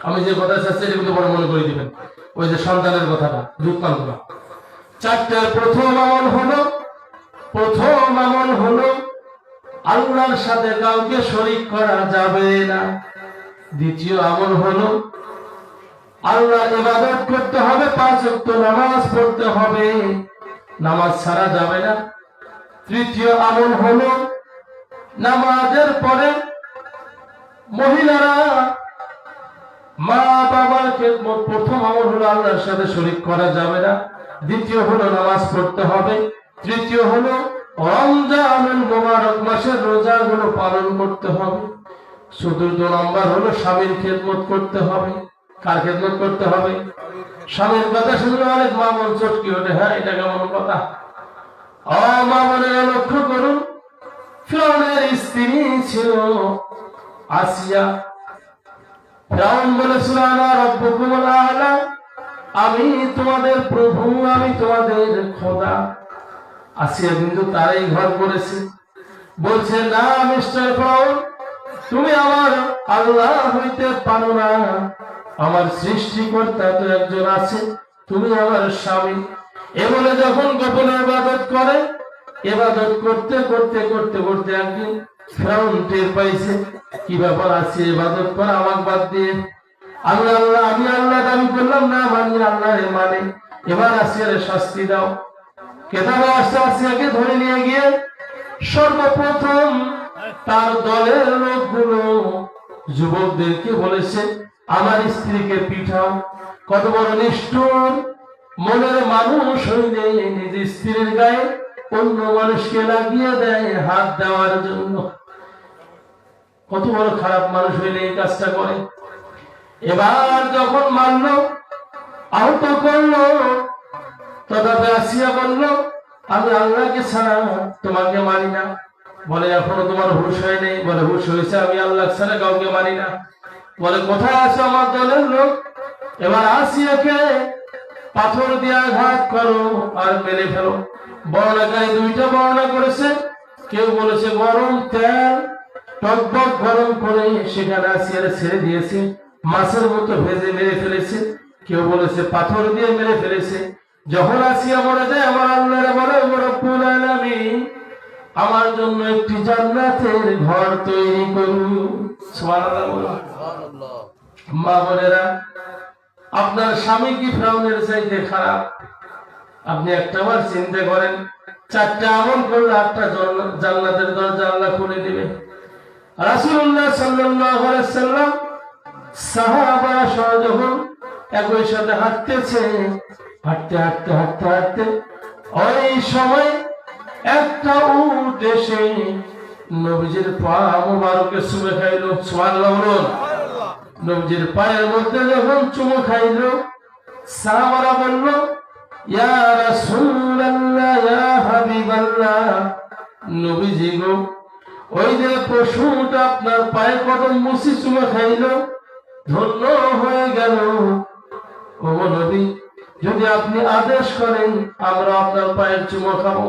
আমি যে কথা চাচ্ছি এগুলো বড় মনে করে দিবেন, ওই যে সন্তানের কথাটা দুঃখান্তরা। 4টার প্রথম আমল হলো আল্লাহর সাথে কাউকে শরীক করা যাবে না। দ্বিতীয় আমল হলো আল্লাহর ইবাদত করতে হবে, 5 ওয়াক্ত নামাজ পড়তে হবে, নামাজ ছাড়া যাবে না। তৃতীয় আমল হলো নামাজের পরে মহিলারা মা বাবার খেদমত। প্রথম আমল হলো আল্লাহর সাথে শরীক করা যাবে না। দ্বিতীয় হলো নামাজ পড়তে হবে। তৃতীয় হলো রমজানুল মুবারক মাসের রোজাগুলো পালন করতে হবে। চতুর্থ নম্বর হলো স্বামীর খেদমত করতে হবে। কার খেদমত করতে হবে? স্বামীর কথা শুনলে অনেক মা মন চটকি ওঠে, হ্যাঁ এটা কেমন কথা? মা বোনেরা লক্ষ্য করুন, ফিরআউনের স্ত্রী ছিল আসিয়া। ফিরআউন বলেছিল আনা রাব্বুকুমুল আ'লা, আমি তোমাদের প্রভু, আমি তোমাদের খোদা। আসিয়া কিন্তু তারাই ঘর করেছে, বলছে না মিস্টার ফিরআউন, তুমি আমার আল্লাহ হইতে পারো না, আমার সৃষ্টিকর্তা তো একজন আছে, তুমি আমার স্বামী। এ বলে যখন গোপনে ইবাদত করে, ইবাদত করতে করতে করতে করতে একদিন ফিরআউন টের পাইছে, কি ব্যাপার আছে ইবাদত করা আমাকে বাদ দিয়ে, আমি আল্লাহ দাবি করলাম না, মানি আল্লাহরে মানে, এবার আসিয়ার শাস্তি দাও। কেতাবে আসতে আসিয়াকে ধরে নিয়ে গিয়ে সর্বপ্রথম তার দলের লোকগুলো যুবকদেরকে বলেছে আমার স্ত্রীকে পিঠাও। কত বড় নিষ্ঠুর মনের মানুষ হইলে নিজের স্ত্রীর গায়ে অন্য মানুষকে লাগিয়ে দেয় হাত দেওয়ার জন্য। কত বড় খারাপ মানুষ হইলে এই কাজটা করে। এবার যখন মানল, আহত করলো, তথাপি আসিয়া বলল আমি আল্লাহকে ছাড়া তোমাকে মানি না। বলে এখনো তোমার হুঁশ হয় নেই? বলে হুঁশ হয়েছে, আমি আল্লাহ ছাড়া কাউকে মানি না। বলে কোথায় আছে আমার দলের লোক? এবার আসিয়াকে পাথর দিয়ে আঘাত করো আর মেরে ফেলো। বর্ণাকারী 2টা বর্ণনা করেছে, কেউ বলেছে গরম তেল টকবক গরম করে সেখানে আসিয়ারে ছেড়ে দিয়েছে, মাছের মতো ভেজে মেরে ফেলেছে। কেউ বলেছে পাথর দিয়ে মেরে ফেলেছে। যখন আসিয়া মরে যায়, আমার আল্লাহরে বলে রব্বুল আলামিন আমার জন্য একটি জান্নাতের ঘর তৈরি করুন। সুবহানাল্লাহ। মা বোনেরা, আপনার স্বামী কি ফিরআউনের চাইতে খারাপ? আপনি একটাবার চিন্তা করেন, 4টা আমল করলে 8টা জান্নাতের দরজা আল্লাহ খুলে দিবে। রাসূলুল্লাহ সাল্লাল্লাহু আলাইহি ওয়াসাল্লাম সাহাবারা সহ যখন একই সাথে হাঁটতেছে, হাঁটতে হাঁটতে হাঁটতে হাঁটতে ওই সময় একটা উট এসে নবীজির পা মুবারকে চুমে খাইলো। সুবহানাল্লাহ বলুন। নবীজির পায়ের মধ্যে যখন চুমো খাইলো, সাহাবারা বলল ইয়া রাসূলুল্লাহ, ইয়া হাবিবাল্লাহ, নবীজি গো, ওই যে পশুটা আপনার পায়ে কদম মুছি চুমো খাইলো, ধন্য হয়ে গেল। ও নবী, যদি আপনি আদেশ করেন আমরা আপনার পায়ের চুমো খাবো।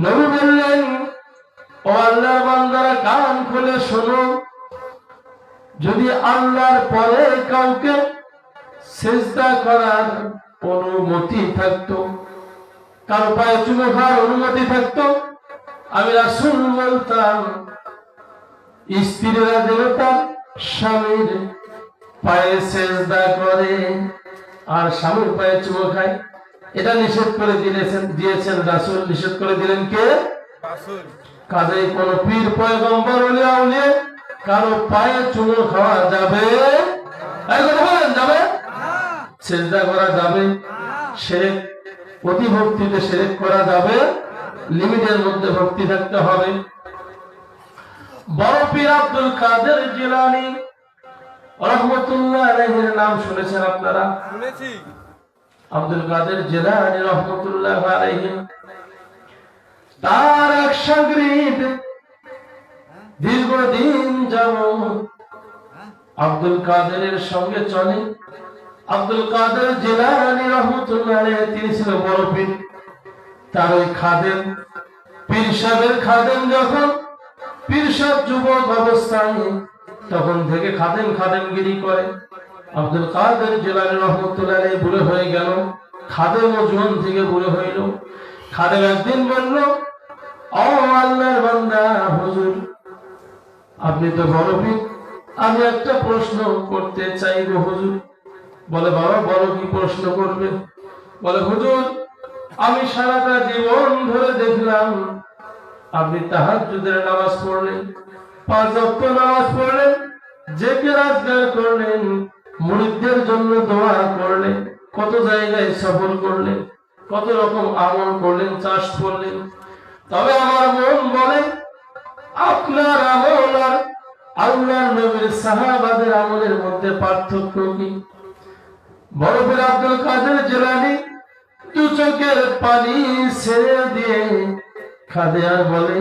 নবী বললেন ও আল্লাহর বান্দারা, কান খুলে শোনো, যদি আল্লাহর পরে কাউকে সিজদা করার অনুমতি থাকতো, কারো পায়ে চুমো খাওয়ার অনুমতি থাকতো, আমি রাসূল বলতাম স্ত্রীরা যেন তার স্বামীর পায়ে সিজদা করে আর স্বামীর পায়ে চুমো খায়। এটা নিষেধ করে দিয়েছেন রাসূল। নিষেধ করে দিলেন কে? রাসূল। কাজেই কোন পীর পয়গম্বর ওলিয়া উলিয়া কারো পায়ে চুমো খাওয়া যাবে? যাবে? সিজদা করা যাবে? শিরক, অতি ভক্তিতে শিরক করা যাবে? লিমিটের মধ্যে ভক্তি থাকতে হবে। বড় পীর আব্দুল কাদের জিলানী রাহমাতুল্লাহ আলাইহির নাম শুনেছেন আপনারা? শুনেছি। আব্দুল কাদের জিলানী রাহমাতুল্লাহ আলাইহি, তার এক শাগরিদ দীর্ঘদিন যাবত আব্দুল কাদেরের সঙ্গে চলে। আব্দুল কাদের জিলানী রাহমাতুল্লাহ আলাইহি তিনি ছিলেন বড় পীর। তার ওই খাদেম পীর সাহেবের খাদেম যখন পীর সাহেব যুবক অবস্থায় তখন থেকে খাদেমগিরি করে। আব্দুল কাদের জিলানী রহমতুল্লাহ আলাইহি বুড়ো হয়ে গেল, খাদেম ও জুয়ান থেকে বুড়ো হইল। খাদেম একদিন বলল, ও আল্লাহর বান্দা হুজুর, আপনি তো বড় পীর, আমি একটা প্রশ্ন করতে চাইবো হুজুর। বলে, বাবা বলো, কি প্রশ্ন করবে? বলে, হুজুর, আমি সারাটা জীবন ধরে দেখলাম আপনি তাহাজ্জুদের নামাজ পড়লেন, 5 ওয়াক্ত নামাজ পড়লেন, জেকে রাজগার করলেন, মুরিদদের জন্য দোয়া করলেন, কত জায়গায় সফর করলেন, কত রকম আমল করলেন, চাষ করলেন। তবে আমার মন বলে আপনার আমল আর আল্লাহর নবীর সাহাবাদের আমলের মধ্যে পার্থক্য কি? বড় পীর আব্দুল কাদের জিলানী দু চোখের পানি ছেড়ে দিয়ে কাঁদে আর বলে,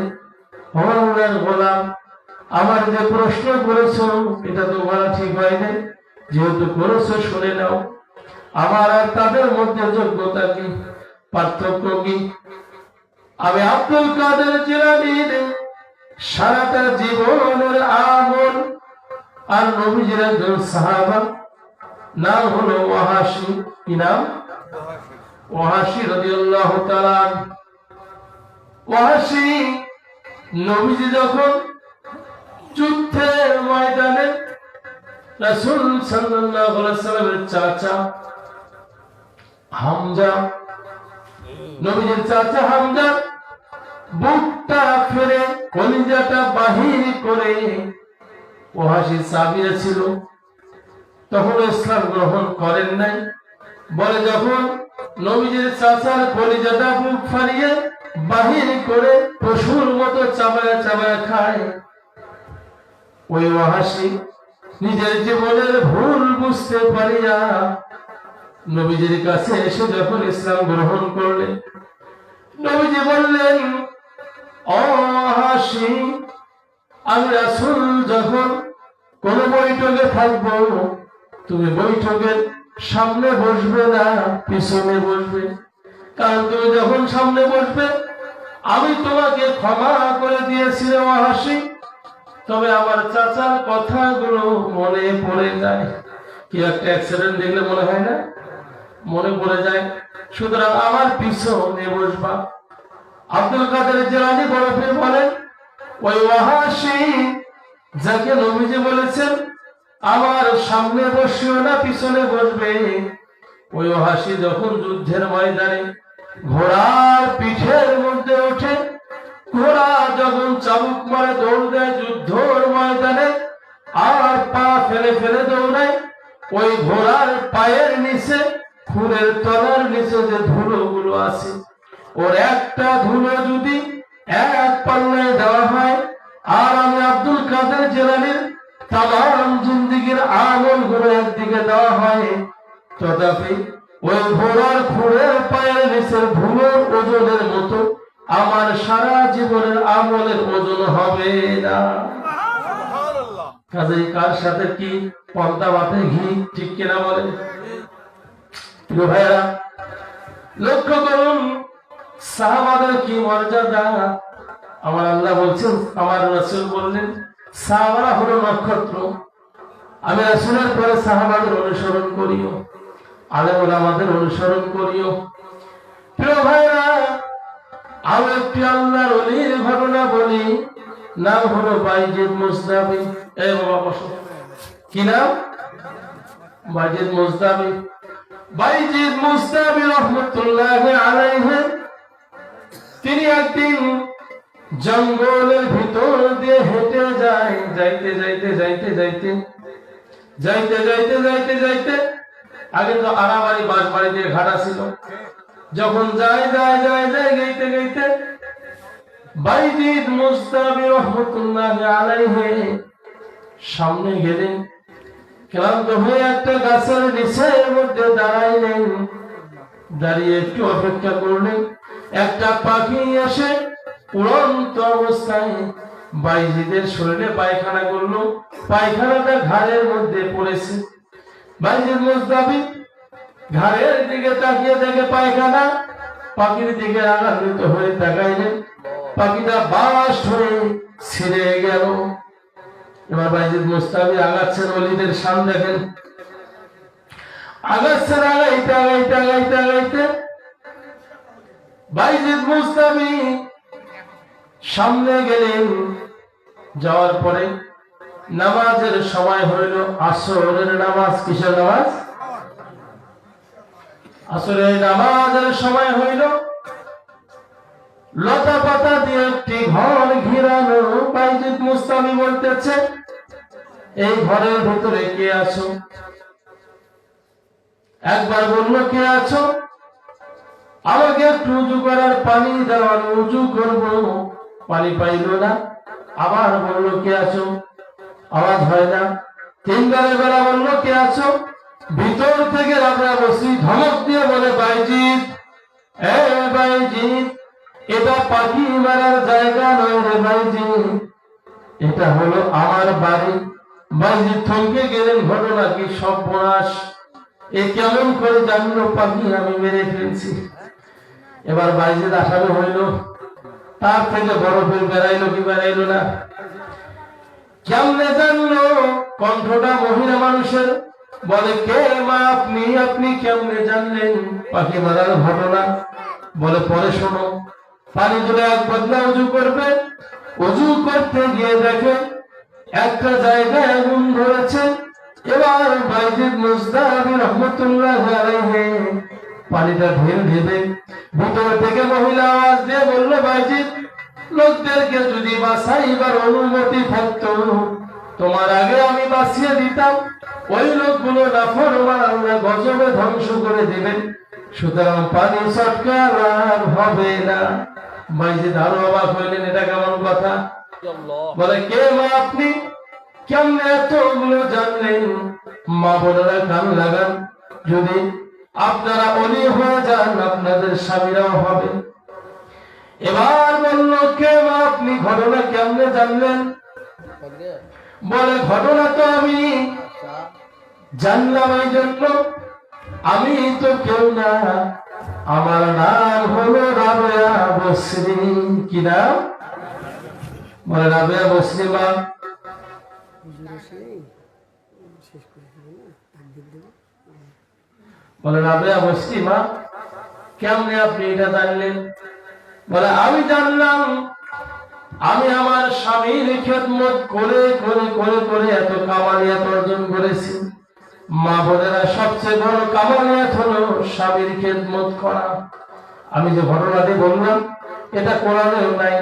ও আল্লাহর গোলাম, আমার যে প্রশ্ন করেছো এটা তো বলা ঠিক হয় নাই, যেহেতু করেছো শুনে নাও। আমার আর তাদের মধ্যে যোগ্যতা কি, পার্থক্য কি? আমি আব্দুল কাদের জিলানীর সারাটা জীবনের আমল আর নবীজির একজন সাহাবা, নাম হলো ওয়াহাশী। কি নাম? ওয়াহাশী রাদিয়াল্লাহু তাআলা। ওয়াহাশী নবীজি যখন যুদ্ধের ময়দানে রাসূল সাল্লাল্লাহু আলাইহি ওয়াসাল্লামের চাচা হামজা, নবীজির চাচা হামজা বুকটা ফেরে কলিজাটা বাহির করে ওয়াহাশী সাবিয়া ছিল, তখন ইসলাম গ্রহণ করেন নাই। বলে, যখন নবীজির চাচার কলিজাটা বুক ফাড়িয়ে বাহির করে পশুর মতো চাবায়া চাবায়া খায়, ওই ওয়াহাশী নিজের জীবনের ভুল বুঝতে পারিয়া নবীজির কাছে এসে যখন ইসলাম গ্রহণ করলেন, নবীজি বললেন, ও ওয়াহাশী, আমি রাসূল যখন কোন বৈঠকে থাকবো, তুমি বৈঠকের সামনে বসবে না, পিছনে বসবে। কারণ তুমি যখন সামনে বসবে আমি তোমাকে ক্ষমা করে দিয়েছি ওয়াহাশী, তবে আমার চাচার কথাগুলো মনে পড়ে যায়। কি একটা অ্যাক্সিডেন্ট দেখলে মনে হয় না, মনে পড়ে যায়, সুতরাং আমার পিছনে বসবা। আব্দুল কাদের জিলানী বড় পীর বলেন, ওই ওয়াহাশী যাকে নবীজি বলেছেন আমার সামনে বসিও না, পিছনে বসবে, ওই ওয়াহাশী যখন যুদ্ধের ময়দানে ঘোড়ার পিঠের মধ্যে ওঠে, ঘোড়া যখন চাবুক মারে দৌড় দেয় যুদ্ধের ময়দানে, আর পা ফেলে ফেলে দৌড়ায়, ওই ঘোড়ার পায়ের নিচে খুরের তলার নিচে যে ধুলোগুলো আছে, ওর একটা ধুলো যদি এক পাল্লায় দেওয়া হয়, আর আমি আব্দুল কাদের জিলানীর তামাম জিন্দেগীর আমল গুলো একদিকে দেওয়া হয়, তথাপি ওই ঘোড়ার খুরের পায়ের নিচের ধুলোর ওজনের মতো আমার সারা জীবনের আমলের ওজন হবে না। কাজেই কার সাথে কি পর্দা বাতে ঘি, ঠিক কিনা বলে? প্রিয় ভাইরা, লক্ষ্য করুন সাহাবাদের কি মর্যাদা। আমার আল্লাহ বলছেন, আমার রাসূল বললেন, সাহাবারা হলো নক্ষত্র, আমি রাসূলের পরে সাহাবাদের অনুসরণ করিও, আলেম ওলামাদের অনুসরণ করিও। প্রিয় ভাইরা, আর একটি আল্লাহর ওলির ঘটনা বলি, নাম হলো বাইজিদ মুস্তাবি। এই বাবা বসো। কি নাম? বাইজিদ মুস্তাবি। বাইজিদ মুস্তাবি রহমতুল্লাহি আলাইহি, তিনি একদিন জঙ্গলের ভিতর দিয়ে হেঁটে যায়, যাইতে যাইতে যাইতে যাইতে যাইতে যাইতে যাইতে যাইতে, আগে তো আড়াবাড়ি বাঁশবাড়ি দিয়ে ঘাটা ছিল, যখন যায় যায় যায় যায় গাইতে গাইতে বাইজিদ মুস্তাবি রহমতুল্লাহি আলাইহি সামনে গেলেন, ক্লান্ত হয়ে একটা গাছের নিচের মধ্যে দাঁড়াইলেন, দাঁড়িয়ে একটু অপেক্ষা করলেন, একটা পাখি এসে উড়ন্ত অবস্থায় বাইজিদের শরীরে পায়খানা করলো, পায়খানাটা ঘাড়ের মধ্যে পড়েছে। বাইজিদ মুস্তাবি ঘাড়ের দিকে তাকিয়ে দেখে পায়খানা, পাখির দিকে রাগান্বিত হয়ে তাকাইলেন, পাখিটা বাস্ট হয়ে ছিঁড়ে গেল। এবার বাইজিদ মুস্তাবি আগাচ্ছেন, ওলিদের শান দেখেন, আগাচ্ছেন, আগাইতে আগাইতে আগাইতে আগাইতে বাইজিদ মুস্তাবি সামনে গেলেন। যাওয়ার পরে নামাজের সময় হইল, আসরের নামাজ। কিসের নামাজ? আসরের নামাজের সময় হইল। লতা পাতা দিয়ে একটি ঘর ঘিরানো। বাইজিদ মুস্তাবি বলতেছে, এই ঘরের ভিতরে কে আছো? একবার বলল, কে আছো? আমাকে একটু উজু করার পানি দেওয়ার, উজু করবো, পানি পাইল না। আবার বলল, কে আছো? আওয়াজ হয় না। তিনবারের বেলা বলল, কে আছো? ভিতর থেকে রাবরা বসি ধমক দিয়ে বলে, বাইজিদ, এ বাইজিদ, এটা পাখি মারার জায়গা নয় রে বাইজিদ, এটা হলো আমার বাড়ি। বাইজিদ থমকে গেলেন। ঘটনা কি? সর্বনাশ, এ কেমন করে জানলো পাখি আমি মেরে ফেলছি? এবার বাইজিদ আসামি হইল। তার থেকে বরফের বেড়াইলো কি বেড়াইলো না? কেমনে জানলো? কণ্ঠটা মহিলা মানুষের। বলে, কে মা আপনি? আপনি কেমনে জানলেন পাখি মারার ঘটনা? বলে, পরে শোনো। পানি তুলে এক বদলা উজু করবে। উজু করতে গিয়ে দেখে একটা জায়গায় আগুন ধরেছে। এবার বাইজিদ মুস্তাবি রহমতুল্লাহ আলাইহি পানিটা ঢেল দেবে। ভিতর থেকে মহিলা আওয়াজ দিয়ে বলল, বাইজিদ, লোকদেরকে যদি বাঁচাইবার অনুমতি থাকতো তোমার আগে আমি বাঁচিয়ে দিতাম। ওই লোকগুলো নাফরমান, আল্লাহ গজবে ধ্বংস করে দিবেন, সুতরাং পানি চটকার আর হবে না। বাইজিদ আরো অবাক হইলেন, এটা কেমন কথা? বলে, কে মা আপনি? কেমনে এতগুলো জানলেন? মা বোনেরা কান লাগান, যদি আপনারা অলি হয়ে যান আপনাদের স্বামীরাও হবে। এবার বলল, কে মা আপনি? ঘটনা কেমনে জানলেন? বলে, ঘটনা তো আমি জানলাম এই জন্য, আমি তো কেউ না, আমার নাম হলো রাবেয়া বসরি। কি নাম? বলে, রাবেয়া বসরি মা। বলে, রাবেয়া বসরি মা, কেমনে আপনি এটা জানলেন? বলে, আমি জানলাম, আমি আমার স্বামীর খেদমত করে করে করে করে এত কামালিয়াত অর্জন করেছি। মা বোনেরা, সবচেয়ে বড় কামালিয়াত হলো স্বামীর খেদমত করা। আমি যে ঘটনাটি বললাম, এটা কোরআনেও নাই,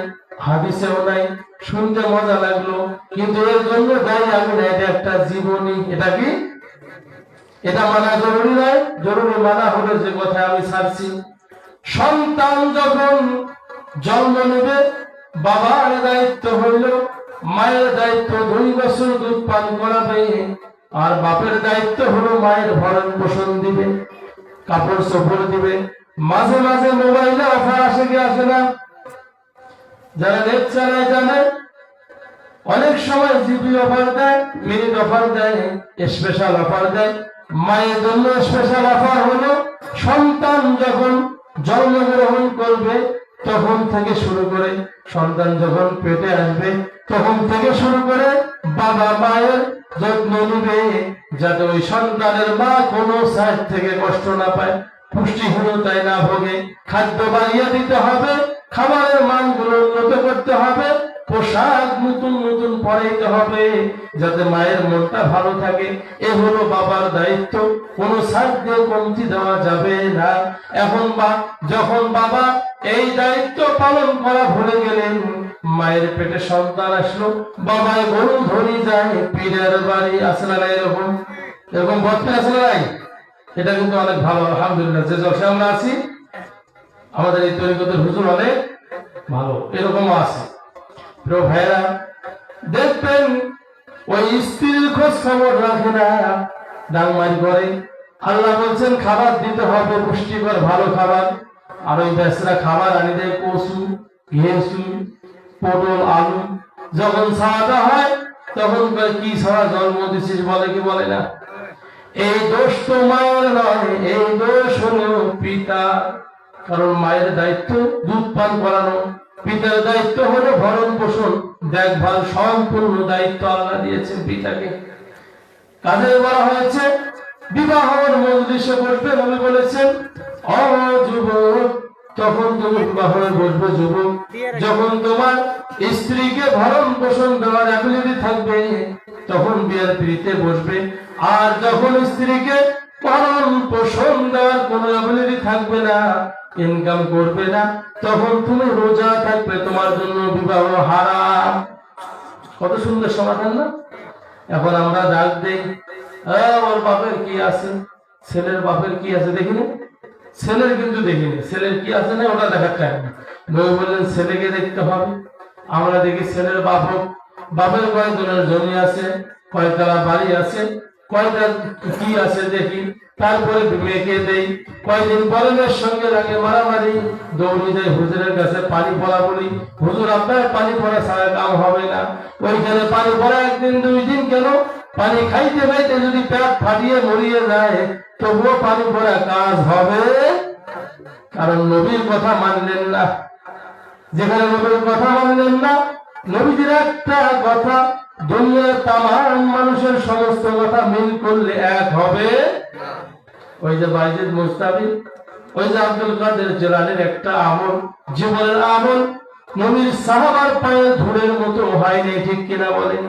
হাদিসেও নাই। শুনতে মজা লাগলো, কিন্তু এর জন্য দায়ী আমি না, এটা একটা জীবনী। এটা কি? এটা মানা জরুরি নয়, জরুরি মানা হলো যে কথা আমি ছাড়ছি। সন্তান যখন জন্ম নেবে, বাবার দায়িত্ব হইল, মায়ের দায়িত্ব 2 বছর দুধ পান করাবে, আর বাপের দায়িত্ব হলো মায়ের ভরণ পোষণ দিবে, কাপড় চোপড় দিবে। মাঝে মাঝে মোবাইলে অফার আসে কি আসে না? যারা নেট চালায় জানে, অনেক সময় জিবি অফার দেয়, মিনিট অফার দেয়, স্পেশাল অফার দেয়। মায়ের জন্য স্পেশাল অফার হলো, সন্তান যখন জন্মগ্রহণ করবে তখন থেকে শুরু করে, সন্তান যখন পেটে আসবে তখন থেকে শুরু করে বাবা মায়ের যত্ন নিবে, যাতে ওই সন্তানের মা কোনো সাইড থেকে কষ্ট না পায়, পুষ্টিহীনতায় না ভোগে। খাদ্য বাড়িয়ে দিতে হবে, খাবারের মানগুলো উন্নত করতে হবে, পোশাক নতুন নতুন পরাইতে হবে, যাতে মায়ের মনটা ভালো থাকে। এ হলো বাবার দায়িত্ব, কোনো সাইড দিয়ে কমতি দেওয়া যাবে না। এখন যখন বাবা এই দায়িত্ব পালন করা ভুলে গেলেন, মায়ের পেটে সন্তান আসলো, বাবায় গরু ধরি যায় পীরের বাড়ি। আসলে না এরকম? এরকম বলতে আসলে নাই? এটা কিন্তু অনেক ভালো, আলহামদুলিল্লাহ। যে জলসা আমরা আছি, আমাদের এই তরিকতের হুজুর অনেক ভালো, এরকমও আছে। প্রিয় ভাইরা, দেখবেন ওই স্ত্রীর খোঁজ খবর রাখে না, ডাংমারি করে। আল্লাহ বলছেন খাবার দিতে হবে, পুষ্টিকর ভালো খাবার। আর ওই বেসরা খাবার আনি দেয় কচু, ঘেঁসু, পটল, আলু। যখন ছাড়াটা হয় তখন কি ছাড়া জন্ম দিছিস বলে কি বলে না? এই দোষ তো মায়ের নয়, এই দোষ হলো পিতা। কারণ মায়ের দায়িত্ব দুধ পান করানো, পিতার দায়িত্ব হলো ভরণ পোষণ, দেখভাল, সম্পূর্ণ দায়িত্ব আল্লাহ দিয়েছেন পিতাকে। কাজে বলা হয়েছে বিবাহের মজলিসে বসবে, নবী বলেছেন ও যুবক, তখন তুমি বিবাহে বসবে যুবক যখন তোমার স্ত্রীকে ভরণ পোষণ দেওয়ার অ্যাবিলিটি থাকবে, তখন বিয়ের পিড়িতে বসবে। আর যখন স্ত্রীকে ভরণ পোষণ দেওয়ার কোনো অ্যাবিলিটি থাকবে না, ইনকাম করবে না, তখন তুমি রোজা থাকবে, তোমার জন্য বিবাহ হারাম। কত সুন্দর সমাধান না? এখন আমরা ডাক দেই, ওর বাপের কি আছে, ছেলের বাপের কি আছে দেখিনি, ছেলের কিন্তু দেখিনি, ছেলের কি আছে না ওটা দেখার টাইম না। নবী বললেন ছেলেকে দেখতে হবে। আমরা দেখি ছেলের বাপ হোক, বাপের কয়জনের জমি আছে, কয়তলা বাড়ি আছে, কয়টা কি আছে দেখি, তারপরে মেয়েকে দেই। কয়দিন পরে মেয়ের সঙ্গে লাগে মারামারি, দৌড়ে যাই হুজুরের কাছে পানি পড়া বলি, হুজুর আপনার পানি পড়া ছাড়া কাম হবে না। ওইখানে পানি পড়া একদিন দুই দিন কেন, পানি খাইতে খাইতে যদি পেট ফাটিয়ে মরিয়ে যায় তবুও পানি পড়া কাজ হবে, কারণ নবীর কথা মানলেন না। যেখানে নবীর কথা মানলেন না, নবীজির একটা কথা দুনিয়ার তামাম মানুষের সমস্ত কথা মিল করলে এক হবে। ওই যে বাইজিদ মুস্তাফি, ওই যে আব্দুল কাদের জিলানীর একটা আমল, জীবনের আমল নবীর সাহাবার পায়ে ধুলের মতো হয়নি, ঠিক কিনা বলেন?